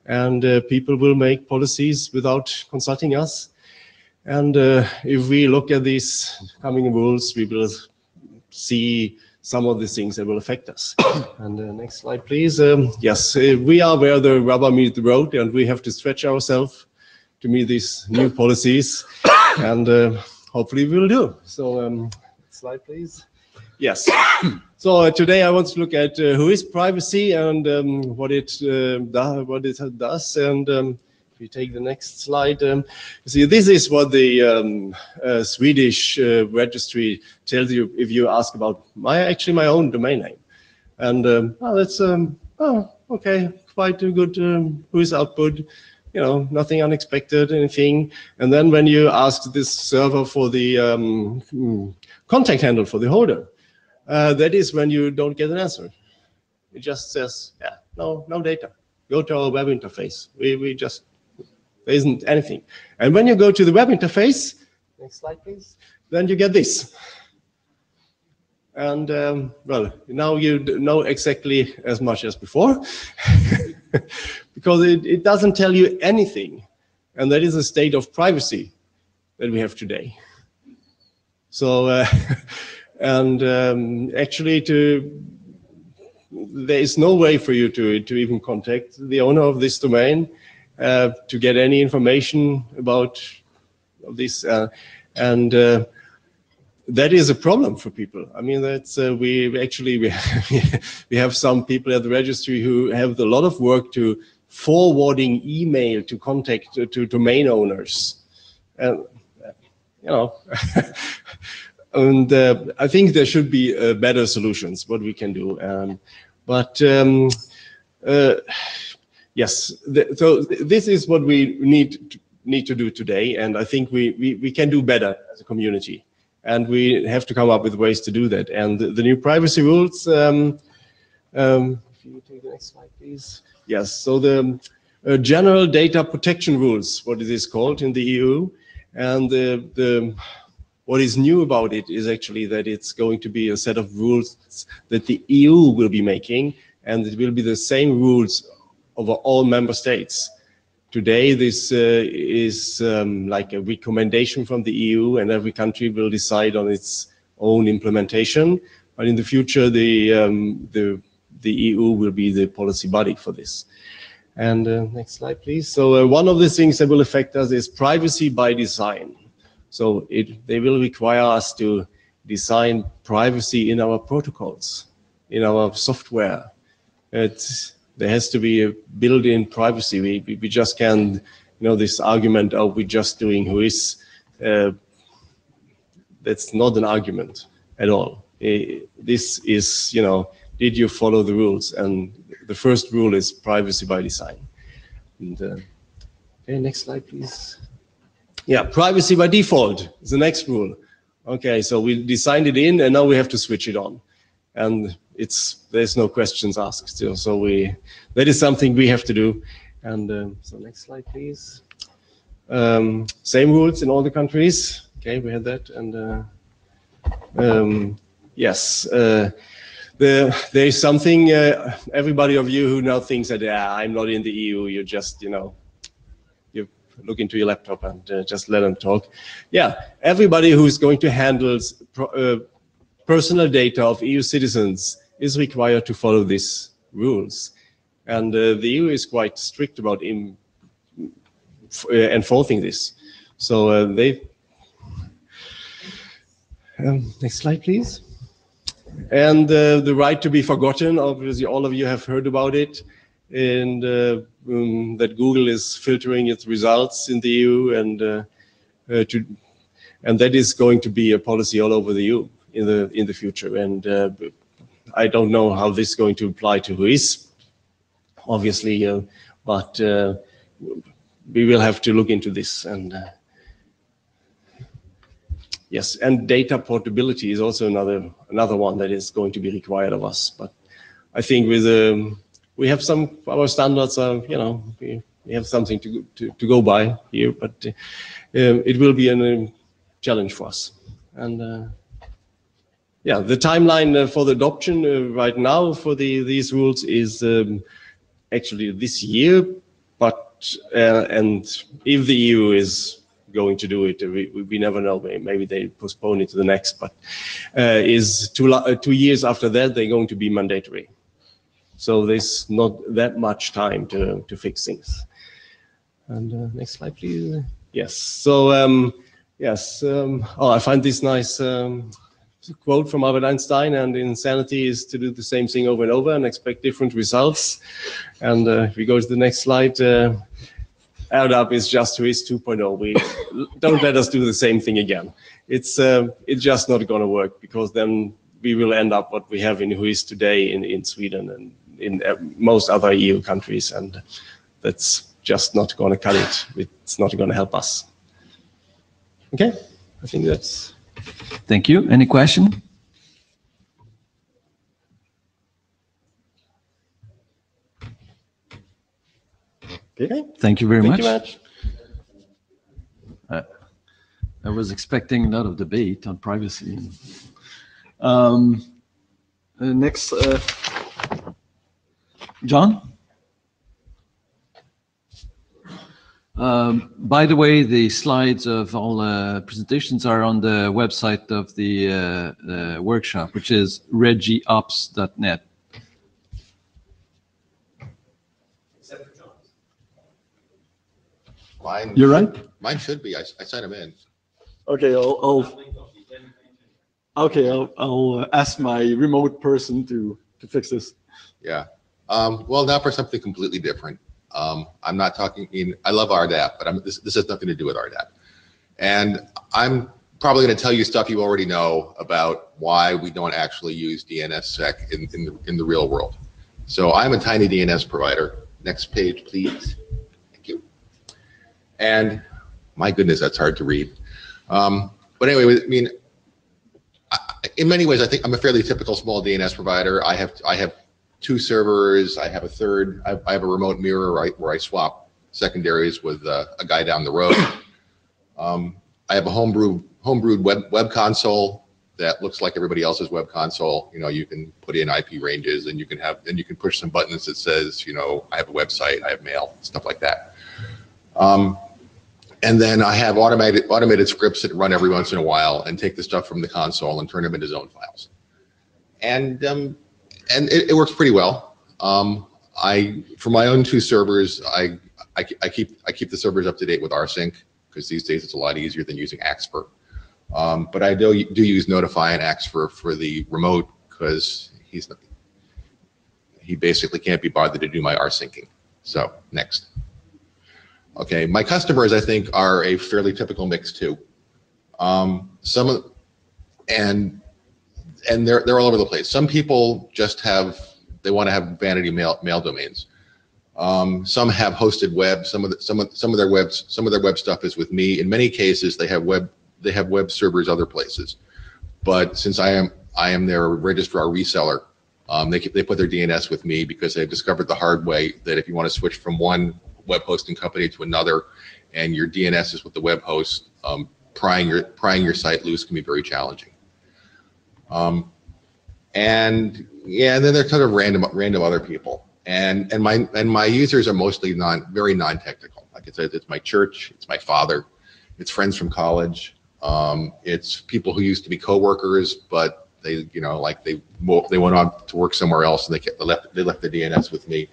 And people will make policies without consulting us. And if we look at these coming rules, we will see some of the things that will affect us. And next slide, please. Yes, we are where the rubber meets the road, and we have to stretch ourselves to meet these new policies. And hopefully we'll do. So next slide, please. Yes. So today I want to look at who is privacy and what it does. And if you take the next slide, you see this is what the Swedish registry tells you if you ask about my own domain name. And that's okay, quite a good who is output. You know, nothing unexpected, anything. And then when you ask this server for the contact handle for the holder, that is when you don't get an answer. It just says, yeah, no data. Go to our web interface. We just, there isn't anything. And when you go to the web interface, next slide, please, then you get this. And, well, now you know exactly as much as before, because it doesn't tell you anything. And that is a state of privacy that we have today. So, and actually there is no way for you to even contact the owner of this domain to get any information about this. And that is a problem for people. I mean, that's we have some people at the registry who have a lot of work to forwarding email to contact to domain owners. And, you know, and I think there should be better solutions, what we can do. Yes, so this is what we need to do today, and I think we can do better as a community, and we have to come up with ways to do that. And the new privacy rules, if you take the next slide, please. Yes, so the general data protection rules, what it is called in the EU, and what is new about it is actually that it's going to be a set of rules that the EU will be making, and it will be the same rules over all member states. Today, this is like a recommendation from the EU, and every country will decide on its own implementation. But in the future, the EU will be the policy body for this. And next slide, please. So one of the things that will affect us is privacy by design. So they will require us to design privacy in our protocols, in our software. There has to be a built-in privacy. We just can't, you know, this argument of we're just doing who is, that's not an argument at all. This is, you know, did you follow the rules? And the first rule is privacy by design. And, okay, next slide, please. Yeah, privacy by default is the next rule. Okay, so we designed it in, and now we have to switch it on, and there's no questions asked still. So that is something we have to do. And so next slide, please. Same rules in all the countries. Okay, we had that, and yes, there is something. Everybody of you who now thinks that I'm not in the EU, you're just you look into your laptop and just let them talk. Yeah, everybody who is going to handle personal data of EU citizens is required to follow these rules, and the EU is quite strict about enforcing this. So next slide, please. And the right to be forgotten, obviously all of you have heard about it, and that Google is filtering its results in the EU, and that is going to be a policy all over the EU in the future. And I don't know how this is going to apply to Greece, obviously, but we will have to look into this. And yes, and data portability is also another one that is going to be required of us. But I think with we have some our standards are we have something to go by here, but it will be a challenge for us. And yeah, the timeline for the adoption right now for these rules is actually this year, but and if the EU is going to do it, we never know. Maybe they postpone it to the next, but is 2 years after that they're going to be mandatory. So there's not that much time to fix things. And next slide, please. Yes. So yes. Oh, I find this nice quote from Albert Einstein, and insanity is to do the same thing over and over and expect different results. And if we go to the next slide, add up is just WHOIS 2.0. We don't let us do the same thing again. It's just not going to work, because then we will end up what we have in WHOIS today in Sweden and in most other EU countries, and that's just not going to cut it. It's not going to help us. Okay, I think that's. Thank you. Any question? Okay. Thank you very much. Thank you much. I was expecting a lot of debate on privacy. Next, John? By the way, the slides of all presentations are on the website of the workshop, which is regiops.net. Mine. You're right? Mine should be. I sent them in. Okay, I'll ask my remote person to fix this. Yeah. Well, now for something completely different. I'm not talking. I love RDAP, but this has nothing to do with RDAP. And I'm probably going to tell you stuff you already know about why we don't actually use DNSSEC in the real world. So I'm a tiny DNS provider. Next page, please. Thank you. And my goodness, that's hard to read. But anyway, I mean, in many ways, I think I'm a fairly typical small DNS provider. I have 2 servers. I have a third. I have a remote mirror where I swap secondaries with a guy down the road. I have a homebrewed web console that looks like everybody else's web console. You can put in IP ranges, and you can push some buttons that says, I have a website, I have mail, stuff like that. And then I have automated scripts that run every once in a while and take the stuff from the console and turn them into zone files. And it works pretty well. For my own 2 servers, I keep the servers up to date with rsync, because these days it's a lot easier than using Axfer. But I do use Notify and Axfer for the remote, because he basically can't be bothered to do my rsyncing. So next. Okay, my customers, I think, are a fairly typical mix too. And they're all over the place. Some people just want to have vanity mail domains. Some have hosted web. Some of their web stuff is with me. In many cases, they have web servers other places. But since I am their registrar reseller, they put their DNS with me because they've discovered the hard way that if you want to switch from one web hosting company to another, and your DNS is with the web host, prying your site loose can be very challenging. And yeah, and then there's kind of random other people. And my users are mostly very non-technical. Like I said, it's my church, it's my father, it's friends from college, it's people who used to be coworkers, but they went on to work somewhere else, and they left the DNS with me.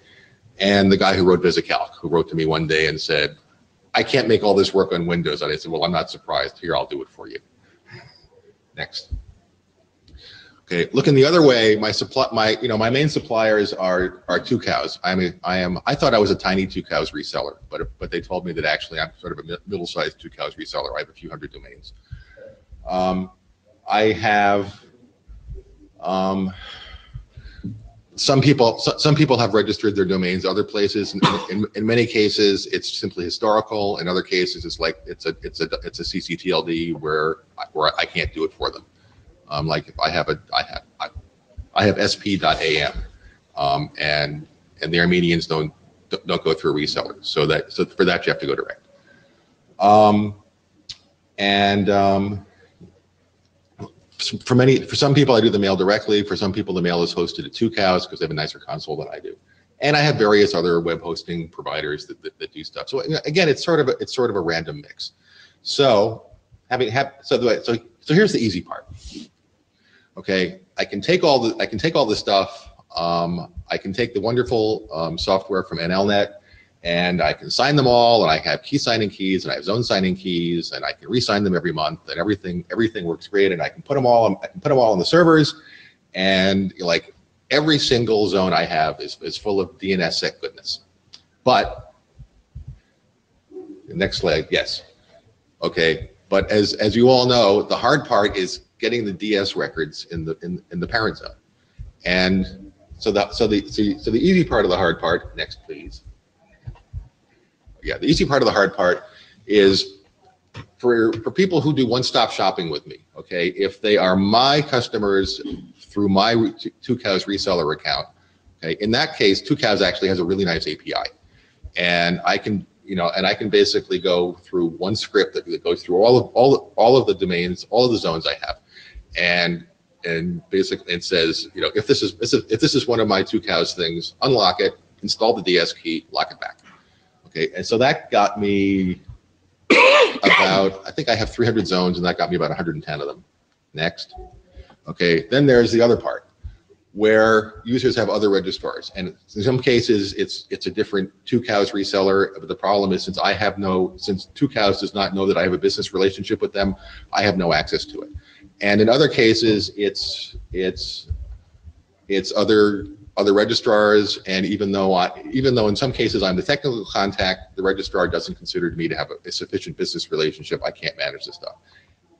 And the guy who wrote VisiCalc, who wrote to me one day and said, "I can't make all this work on Windows." And I said, "Well, I'm not surprised. Here, I'll do it for you." Next. Okay, looking the other way, my main suppliers are Tucows. I thought I was a tiny Tucows reseller, but they told me that actually I'm sort of a middle-sized Tucows reseller. I have a few hundred domains. I have some people have registered their domains other places. In many cases, it's simply historical. In other cases, it's a CCTLD where I can't do it for them. Like if I have sp.am, and the Armenians don't go through a reseller, so for that you have to go direct. For some people I do the mail directly. For some people the mail is hosted at Tucows because they have a nicer console than I do. And I have various other web hosting providers that do stuff. So again, it's sort of a random mix. So so here's the easy part. Okay, I can take all the stuff. I can take the wonderful software from NLNet, and I can sign them all, and I have key signing keys, and I have zone signing keys, and I can re-sign them every month, and everything works great, and I can put them all on the servers, and like every single zone I have is full of DNSSEC goodness. But the next slide, yes, okay. But as you all know, the hard part is getting the DS records in the parent zone, and so the easy part of the hard part. Next, please. Yeah, the easy part of the hard part is for people who do one-stop shopping with me. Okay, if they are my customers through my Tucows reseller account, okay, in that case, Tucows actually has a really nice API, and I can basically go through one script that goes through all of the domains, all of the zones I have, and basically it says, if this is one of my Tucows things, unlock it, install the DS key, lock it back. Okay, and so that got me about, I think I have 300 zones, and that got me about 110 of them. Next. Okay, then there's the other part where users have other registrars, and in some cases it's a different Tucows reseller. But the problem is since Tucows does not know that I have a business relationship with them, I have no access to it. And in other cases it's other registrars, and even though in some cases I'm the technical contact, the registrar doesn't consider me to have a sufficient business relationship. I can't manage this stuff.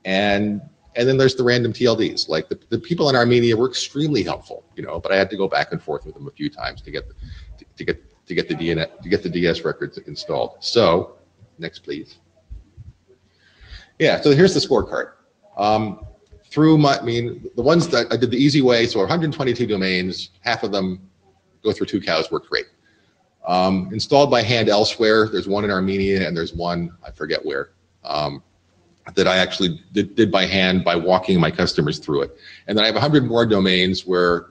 And then there's the random TLDs. Like the people in Armenia were extremely helpful, but I had to go back and forth with them a few times to get the DS records installed. So next, please. Yeah. So here's the scorecard. The ones that I did the easy way, so 122 domains, half of them go through Tucows, worked great. Installed by hand elsewhere, there's one in Armenia, and there's one, I forget where, that I actually did by hand by walking my customers through it. And then I have 100 more domains where,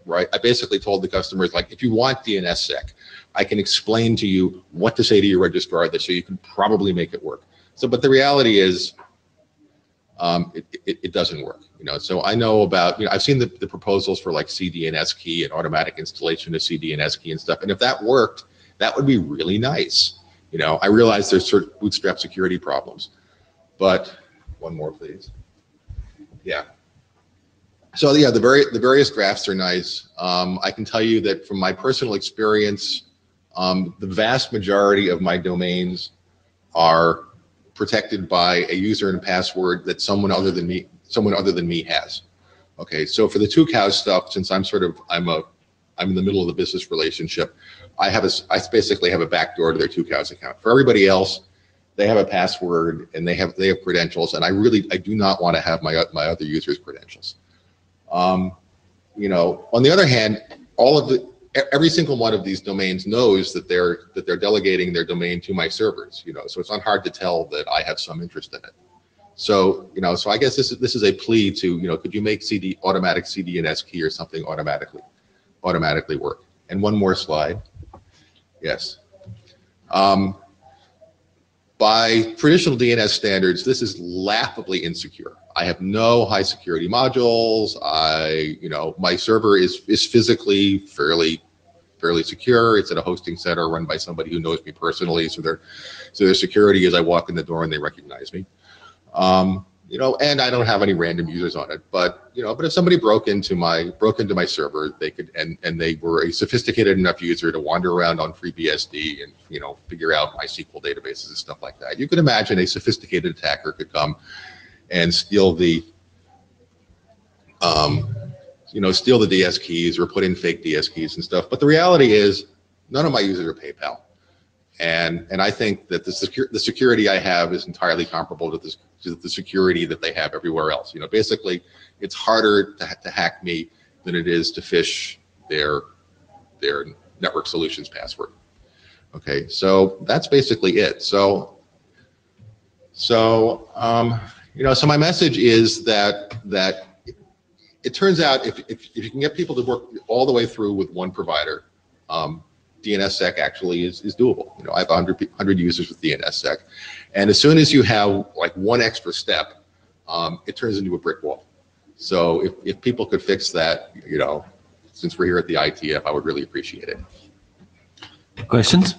I basically told the customers, like, if you want DNSSEC, I can explain to you what to say to your registrar so you can probably make it work. So, but the reality is, it doesn't work, So I know about, I've seen the proposals for like CDNS key and automatic installation of CDNS key and stuff. And if that worked, that would be really nice. I realize there's certain bootstrap security problems, but one more, please. Yeah. So yeah, the various drafts are nice. I can tell you that from my personal experience, the vast majority of my domains are protected by a user and password that someone other than me has. Okay, so for the Tucows stuff, since I'm I'm in the middle of the business relationship. I basically have a backdoor to their 2Cows account. For everybody else, they have a password and they have credentials, and I do not want to have my other users' credentials. You know, on the other hand, every single one of these domains knows that they're delegating their domain to my servers. You know, so it's not hard to tell that I have some interest in it. So, you know, so I guess this is a plea to, you know, could you make automatic CDNS key or something automatically work? And one more slide. Yes. By traditional DNS standards, this is laughably insecure. I have no high security modules. You know, my server is physically fairly secure. It's at a hosting center run by somebody who knows me personally. So their security is I walk in the door and they recognize me. You know, and I don't have any random users on it, but you know, but if somebody broke into my server, they could, and they were a sophisticated enough user to wander around on FreeBSD and, you know, figure out MySQL databases and stuff like that. You could imagine a sophisticated attacker could come and steal the, you know, steal the DS keys or put in fake DS keys and stuff. But the reality is, none of my users are PayPal. And I think that the security I have is entirely comparable to the security that they have everywhere else. You know, basically, it's harder to hack me than it is to phish their network solutions password. Okay, so that's basically it. So you know, so my message is that it turns out if you can get people to work all the way through with one provider, DNSSEC actually is doable. You know, I have 100 users with DNSSEC, and as soon as you have like one extra step, it turns into a brick wall. So if people could fix that, you know, since we're here at the IETF, I would really appreciate it. Questions?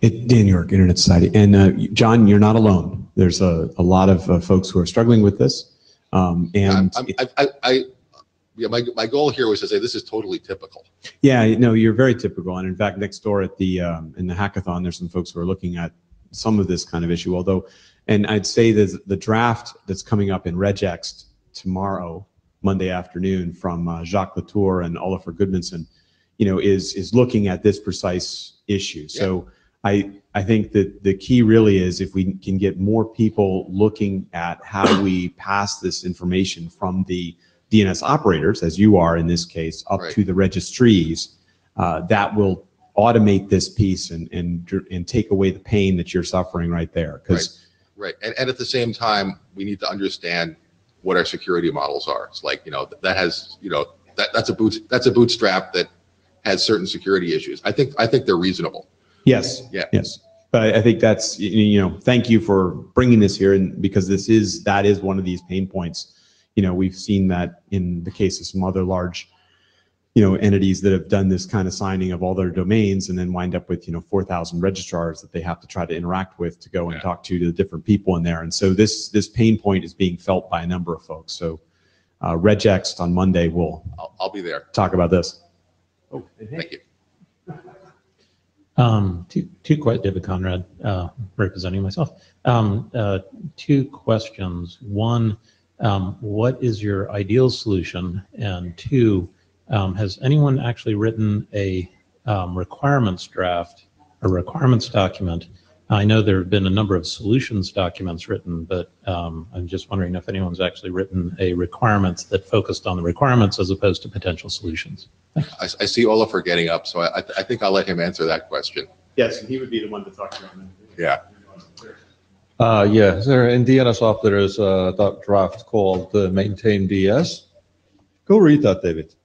Dan York, Internet Society, and John, you're not alone. There's a lot of folks who are struggling with this, Yeah, my goal here was to say this is totally typical. Yeah, no, you're very typical, and in fact, next door at the in the hackathon, there's some folks who are looking at some of this kind of issue. Although, and I'd say that the draft that's coming up in regex tomorrow, Monday afternoon, from Jacques Latour and Oliver Goodmanson, you know, is looking at this precise issue. Yeah. So I think that the key really is if we can get more people looking at how we pass this information from the DNS operators, as you are in this case, up to the registries, that will automate this piece and take away the pain that you're suffering right there. Right. And at the same time, we need to understand what our security models are. It's like, you know, that has, you know, that's a bootstrap that has certain security issues. I think they're reasonable. Yes. Yeah. Yes. But I think that's, you know, thank you for bringing this here, and because that is one of these pain points. You know, we've seen that in the case of some other large, you know, entities that have done this kind of signing of all their domains and then wind up with, you know, 4,000 registrars that they have to try to interact with to go and talk to the different people in there. And so this pain point is being felt by a number of folks. So regex on Monday, I'll be there. Talk about this. Oh, thank you. David Conrad, representing myself. Two questions. One, what is your ideal solution? And two, has anyone actually written a requirements draft, a requirements document? I know there have been a number of solutions documents written, but I'm just wondering if anyone's actually written a requirements that focused on the requirements as opposed to potential solutions. I see Oliver getting up, so I think I'll let him answer that question. Yes, and he would be the one to talk about it. Yeah. Yeah, there in DNSOP there is a draft called Maintain DS. Go read that, David.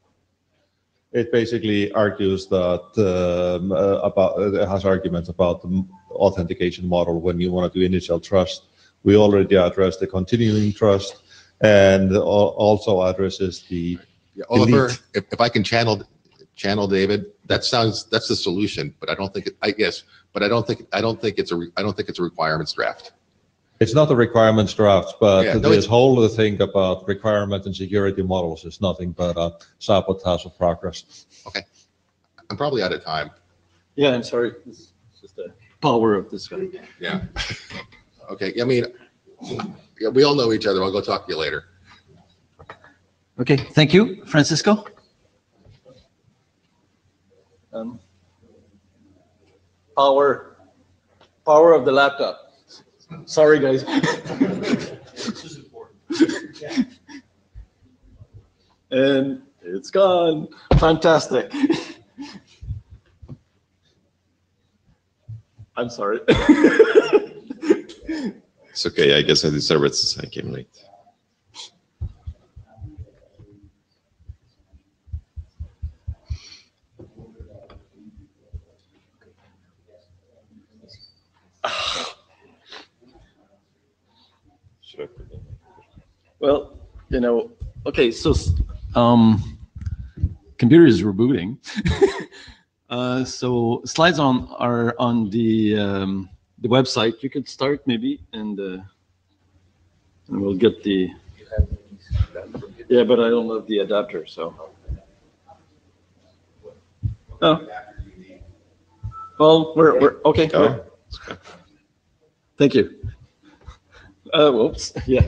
It basically argues that it has arguments about the authentication model when you want to do initial trust. We already addressed the continuing trust, and also addresses the Oliver, if I can channel David, that's the solution, but I don't think it's a requirements draft. It's not a requirements draft, but this whole thing about requirement and security models is nothing but a sabotage of progress. Okay, I'm probably out of time. Yeah, I'm sorry. It's just the power of this guy. Yeah. Okay. I mean, yeah, we all know each other. I'll go talk to you later. Okay. Thank you, Francisco. Power of the laptop. Sorry, guys. This is important. And it's gone. Fantastic. I'm sorry. It's okay. I guess I deserve it since I came late. Well, okay, so Computer is rebooting. So slides are on the website. You could start maybe, and we'll get the. Yeah, but I don't have the adapter, so. Oh. Well, we're okay. Oh. Thank you. Whoops. Yeah.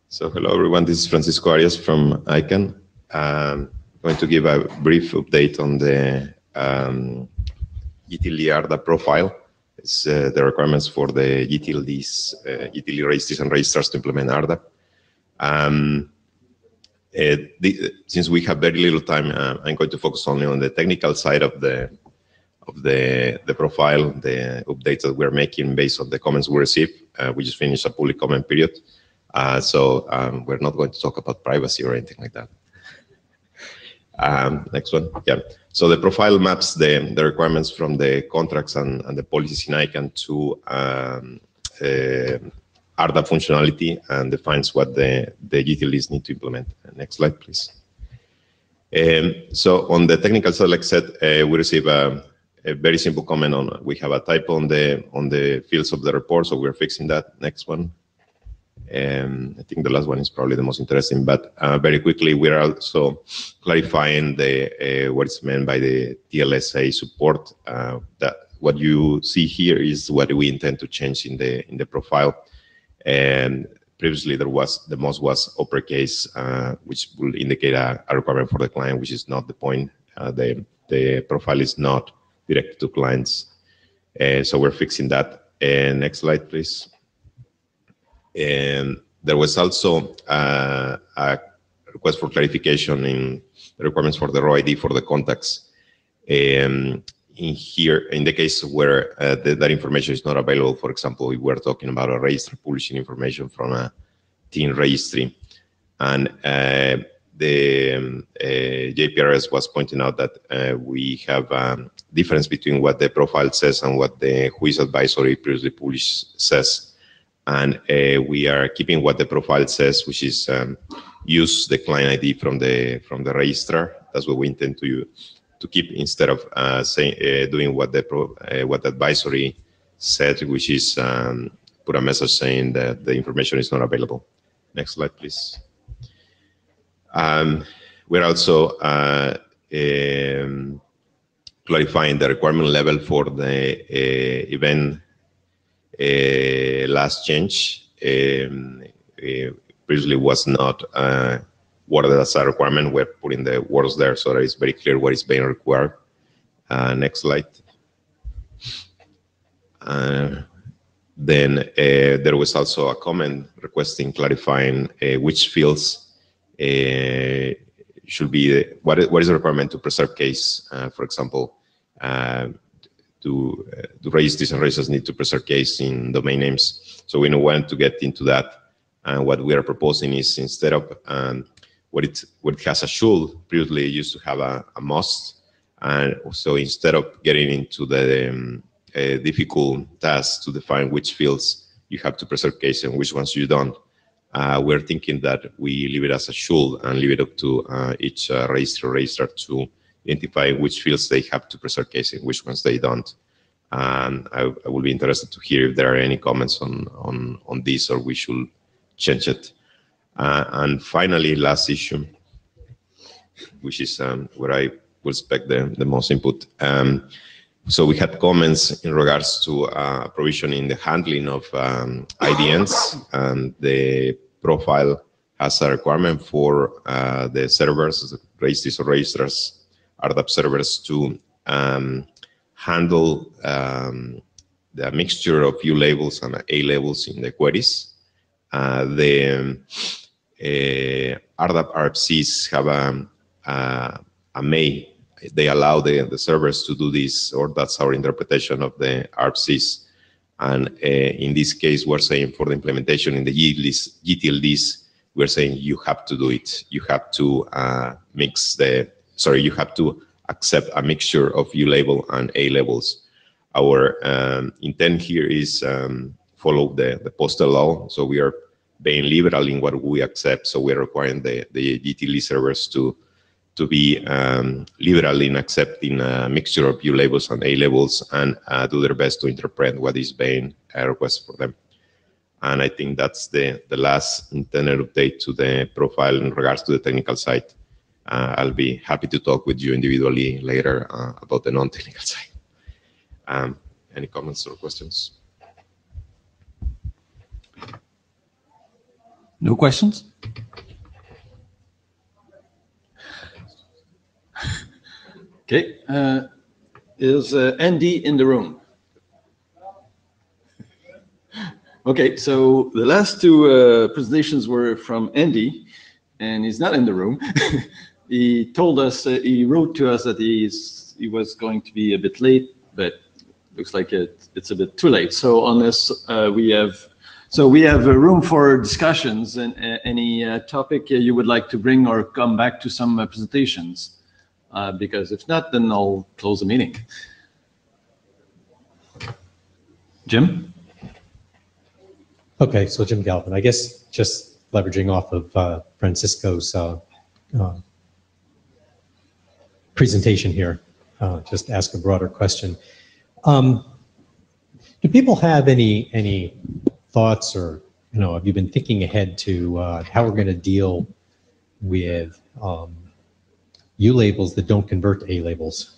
So hello everyone, this is Francisco Arias from ICANN. I'm going to give a brief update on the utility ARDA profile. It's the requirements for the utilities, utility registries and registrars to implement ARDA. Since we have very little time, I'm going to focus only on the technical side of the profile, the updates that we're making based on the comments we received. We just finished a public comment period. So we're not going to talk about privacy or anything like that. Next one, yeah. So the profile maps the requirements from the contracts and the policies in ICANN to ARDA functionality and defines what the utilities need to implement. Next slide, please. So on the technical side, like I said, we receive a very simple comment on, we have a typo on the fields of the report, so we're fixing that. Next one. I think the last one is probably the most interesting, but very quickly, we're also clarifying what is meant by the TLSA support. That what you see here is what we intend to change in the profile. And previously, the most was uppercase, which will indicate a requirement for the client, which is not the point. The profile is not directed to clients, so we're fixing that. Next slide, please. And there was also a request for clarification in the requirements for the raw ID for the contacts. In here, in the case where that information is not available, for example, we were talking about a registrar publishing information from a TIN registry, and the JPRS was pointing out that we have a difference between what the profile says and what the WHOIS advisory previously published says. And we are keeping what the profile says, which is use the client ID from the registrar. That's what we intend to keep instead of doing what the advisory said, which is put a message saying that the information is not available. Next slide, please. We're also clarifying the requirement level for the event last change. Previously was not worded as a requirement. We're putting the words there so that it's very clear what is being required. Next slide. Then there was also a comment requesting clarifying which fields should be, what is the requirement to preserve case, for example, to registries and registrars need to preserve case in domain names. So we don't want to get into that. And what we are proposing is instead of what it has a should, previously it used to have a must. And so instead of getting into the difficult task to define which fields you have to preserve case and which ones you don't, we're thinking that we leave it as a should and leave it up to each registrar to identify which fields they have to preserve case and which ones they don't. And I will be interested to hear if there are any comments on this or we should change it. And finally, last issue, which is where I will expect the most input. So we had comments in regards to provisioning the handling of IDNs and the profile has a requirement for the servers, the registries or registrars, RDAP servers to handle the mixture of U labels and A labels in the queries. The RDAP RFCs have a may. They allow the servers to do this, or that's our interpretation of the RFCs. And in this case, we're saying for the implementation in the GTLDs, we're saying you have to do it. You have to you have to accept a mixture of U label and A labels. Our intent here is follow the postal law. So we are being liberal in what we accept. So we're requiring the GTLD servers to be liberal in accepting a mixture of U labels and A labels and do their best to interpret what is being requested for them. And I think that's the last intended update to the profile in regards to the technical side. I'll be happy to talk with you individually later about the non-technical side. Any comments or questions? No questions? Okay. Is Andy in the room? Okay, so the last two presentations were from Andy, and he's not in the room. He told us, he wrote to us that he was going to be a bit late, but looks like it's a bit too late. So on this, we have a room for discussions and any topic you would like to bring or come back to some presentations. Because if not, then I'll close the meeting. Jim? Okay, so Jim Galvin, I guess just leveraging off of Francisco's presentation here, just ask a broader question. Do people have any thoughts, or have you been thinking ahead to how we're going to deal with U labels that don't convert to A labels?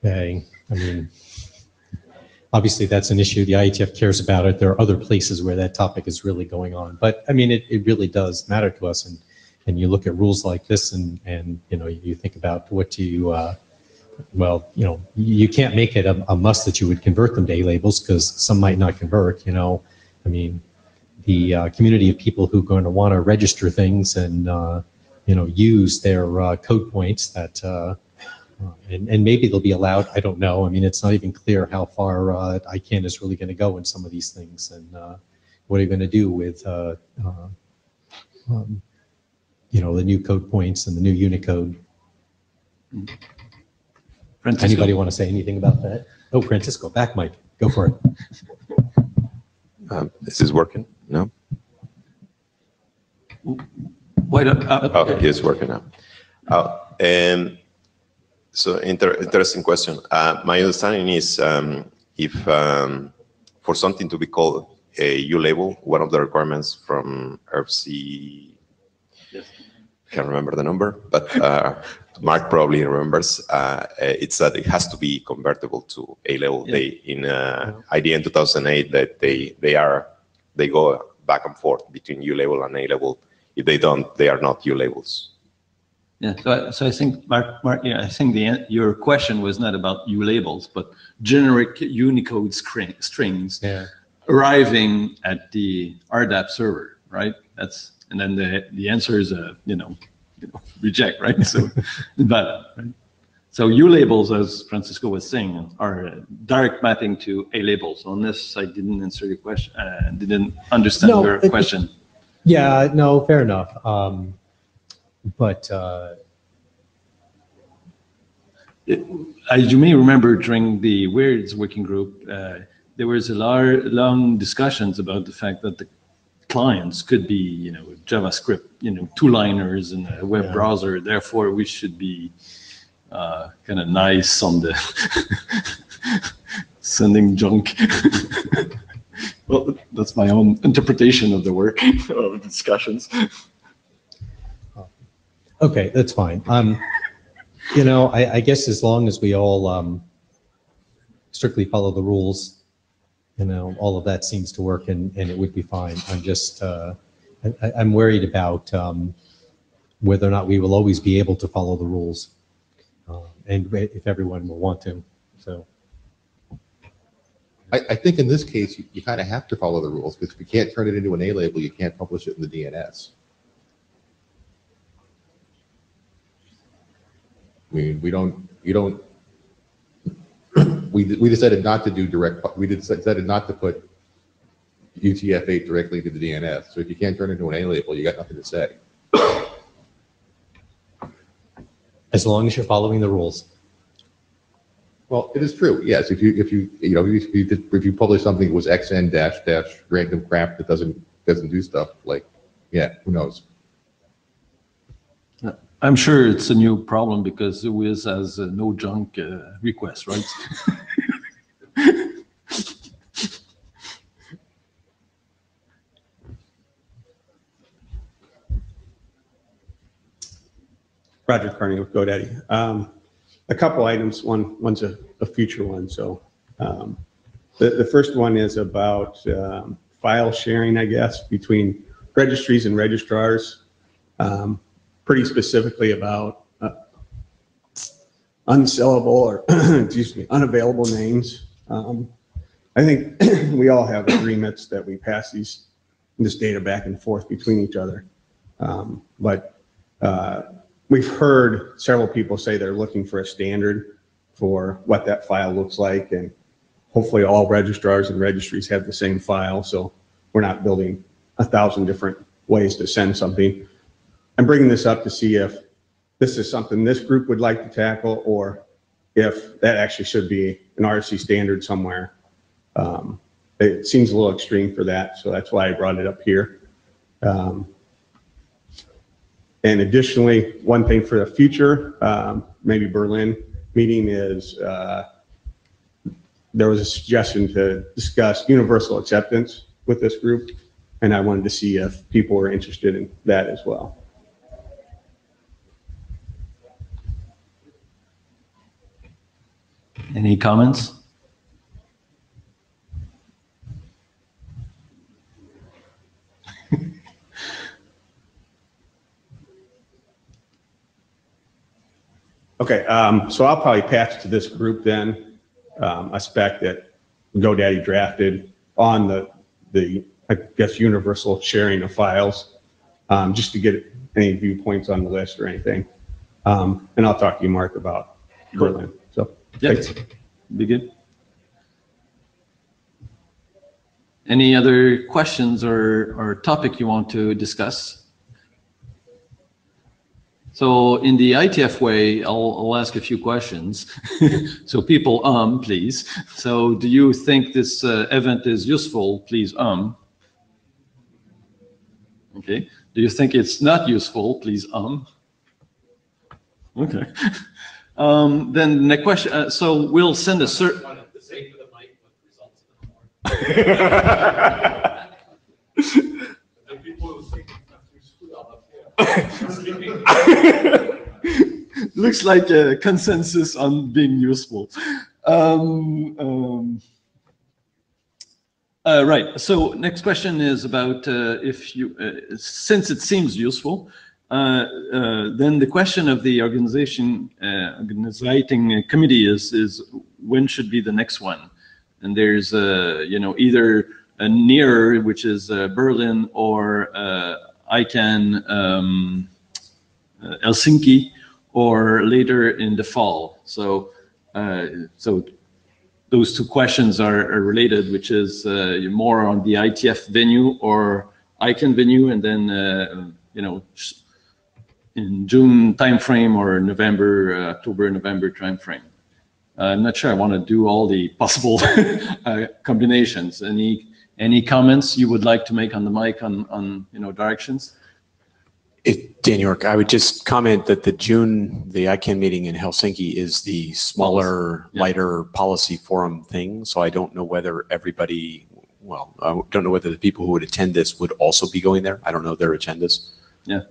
Okay, I mean, obviously that's an issue. The IETF cares about it. There are other places where that topic is really going on, but I mean, it really does matter to us. And you look at rules like this, and you think about what do you, well, you can't make it a must that you would convert them to A labels because some might not convert. I mean, the community of people who are going to want to register things and use their code points that, and maybe they'll be allowed. I don't know. I mean, it's not even clear how far ICANN is really going to go in some of these things, and what are you going to do with the new code points and the new Unicode. Francisco. Anybody want to say anything about that? Oh, Francisco, back mic. Go for it. Is this working? No? Why don't, oh, it's working now. So interesting question. My understanding is if for something to be called a U label, one of the requirements from RFC, yes. I can't remember the number, but Mark probably remembers, it's that it has to be convertible to A level. Yeah. They in IDN 2008 that they go back and forth between U label and A level. If they don't, they are not U labels. Yeah, so I think Mark, yeah, I think your question was not about U labels, but generic Unicode strings arriving at the RDAP server, right? And then the answer is reject, right? So invalid, right? So U labels, as Francisco was saying, are direct mapping to A labels. Unless I didn't answer your question, didn't understand your question. Yeah, no, fair enough. But as you may remember, during the WIRDS working group, there was a long discussions about the fact that the clients could be, JavaScript, two-liners in a web browser. Therefore, we should be kind of nice on the sending junk. Well, that's my own interpretation of the work of the discussions. Okay, that's fine. I guess as long as we all strictly follow the rules, all of that seems to work, and it would be fine. I'm just, I'm worried about whether or not we will always be able to follow the rules, and if everyone will want to. So, I think in this case, you kind of have to follow the rules, because if you can't turn it into an A label, you can't publish it in the DNS. I mean, we decided not to do we decided not to put UTF-8 directly to the DNS. So if you can't turn it into an A label, you got nothing to say. as long as you're following the rules. Well, it is true. Yes, if you publish something that was XN dash random crap that doesn't do stuff, like, yeah, who knows? I'm sure it's a new problem because Wiz has no junk request, right? Roger Carney with GoDaddy. A couple items. One's a future one. So the first one is about file sharing, I guess, between registries and registrars. Pretty specifically about unsellable or excuse me, unavailable names. I think we all have agreements that we pass this data back and forth between each other. But we've heard several people say they're looking for a standard for what that file looks like, and hopefully all registrars and registries have the same file, so we're not building 1,000 different ways to send something. I'm bringing this up to see if this is something this group would like to tackle, or if that actually should be an RFC standard somewhere. It seems a little extreme for that, so that's why I brought it up here. And additionally, one thing for the future, maybe Berlin meeting is, there was a suggestion to discuss universal acceptance with this group, and I wanted to see if people were interested in that as well. Any comments? Okay, so I'll probably patch to this group then a spec that GoDaddy drafted on the I guess universal sharing of files, just to get any viewpoints on the list or anything. And I'll talk to you, Mark, about Berlin. So yeah, thanks. Be good. Any other questions or topic you want to discuss? So in the IETF way, I'll ask a few questions. So people, please. So do you think this event is useful? Please, Okay. Do you think it's not useful? Please, Okay. Then the question, so we'll send a certain. Looks like a consensus on being useful. Right. So next question is about if you, since it seems useful, then the question of the organizing committee is when should be the next one? And there's either a nearer, which is Berlin, or ICANN Helsinki, or later in the fall. So so those two questions are related, which is more on the IETF venue or ICANN venue, and then in June timeframe or November, October, November timeframe. I'm not sure I want to do all the possible combinations. Any comments you would like to make on the mic on directions? Dan York, I would just comment that the ICANN meeting in Helsinki is the smaller, lighter policy forum thing. So I don't know whether everybody, I don't know whether the people who would attend this would also be going there. I don't know their agendas. Yeah.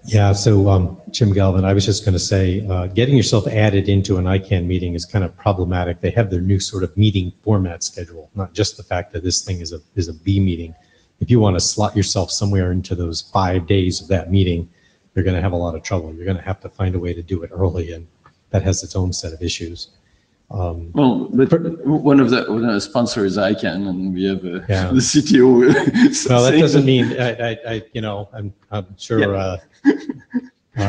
Yeah, so Jim Galvin, I was just going to say, getting yourself added into an ICANN meeting is kind of problematic. They have their new sort of meeting format schedule, not just the fact that this thing is a B meeting. If you want to slot yourself somewhere into those 5 days of that meeting, you're going to have a lot of trouble. You're going to have to find a way to do it early, and that has its own set of issues. Well, but one of the sponsors is ICANN, and we have the CTO. Well, that doesn't mean I'm sure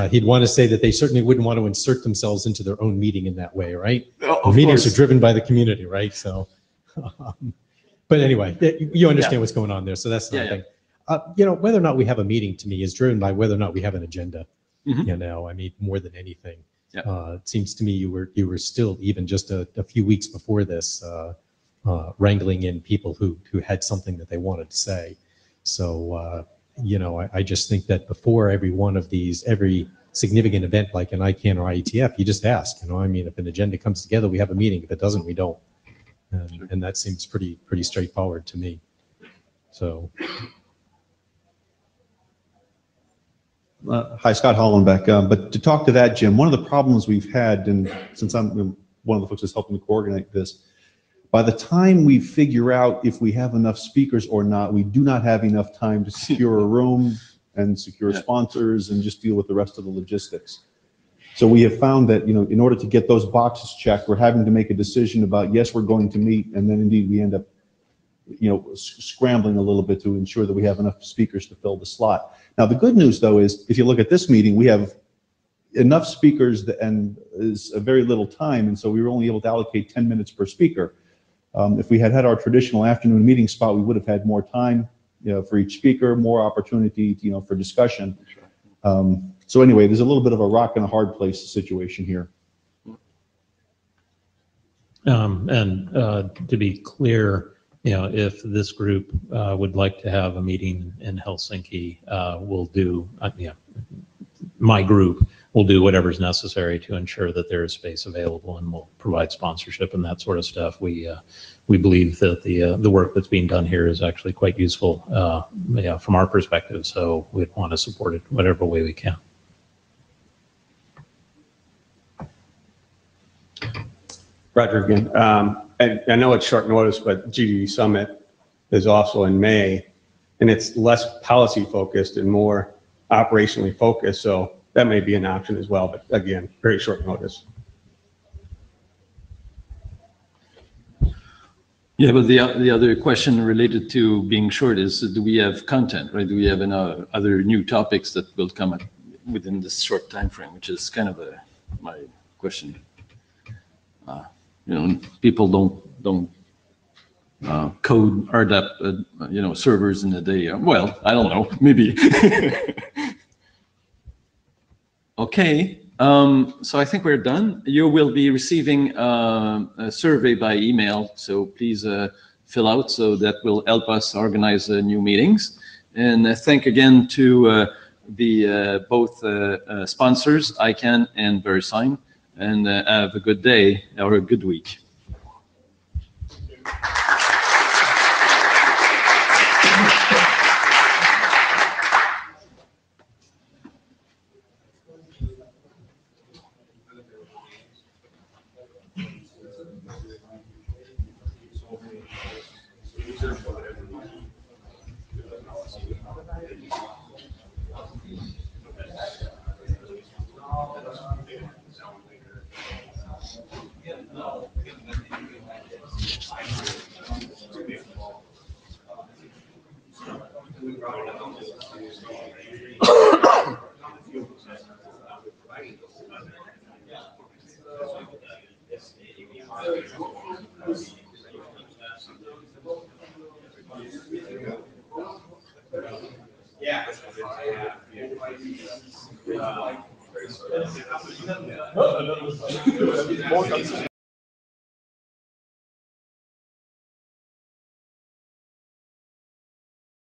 he'd want to say that they certainly wouldn't want to insert themselves into their own meeting in that way, right? The meetings are driven by the community, right? So, but anyway, you understand what's going on there, so that's nothing. Whether or not we have a meeting to me is driven by whether or not we have an agenda. I mean, more than anything. It seems to me you were still, even just a few weeks before this, wrangling in people who had something that they wanted to say. So, I just think that before every one of these, every significant event like an ICANN or IETF, you just ask. I mean, if an agenda comes together, we have a meeting. If it doesn't, we don't. And that seems pretty straightforward to me. So. Hi, Scott Hollenbeck. But to talk to that, Jim, one of the problems we've had, and since I'm one of the folks that's helping to coordinate this, by the time we figure out if we have enough speakers or not, we do not have enough time to secure a room and secure sponsors and just deal with the rest of the logistics. So we have found that, in order to get those boxes checked, we're having to make a decision about, yes, we're going to meet, and then indeed we end up, scrambling a little bit to ensure that we have enough speakers to fill the slot. Now, the good news, though, is if you look at this meeting, we have enough speakers and is a very little time, and so we were only able to allocate 10 minutes per speaker. If we had our traditional afternoon meeting spot, we would have had more time, for each speaker, more opportunity, for discussion. So anyway, there's a little bit of a rock and a hard place situation here. And to be clear, if this group would like to have a meeting in Helsinki, we'll do, my group will do whatever's necessary to ensure that there is space available, and we'll provide sponsorship and that sort of stuff. We believe that the work that's being done here is actually quite useful from our perspective, so we'd want to support it whatever way we can. Roger again. And I know it's short notice, but GDE Summit is also in May, and it's less policy focused and more operationally focused. So that may be an option as well, but again, very short notice. Yeah, but the other question related to being short is, do we have content, right? Do we have other new topics that will come up within this short time frame, which is kind of my question. People don't code RDAP, servers in a day. Well, I don't know, maybe. Okay, so I think we're done. You will be receiving a survey by email, so please fill out, so that will help us organize new meetings. And thank again to the both sponsors, ICANN and VeriSign. And have a good day or a good week.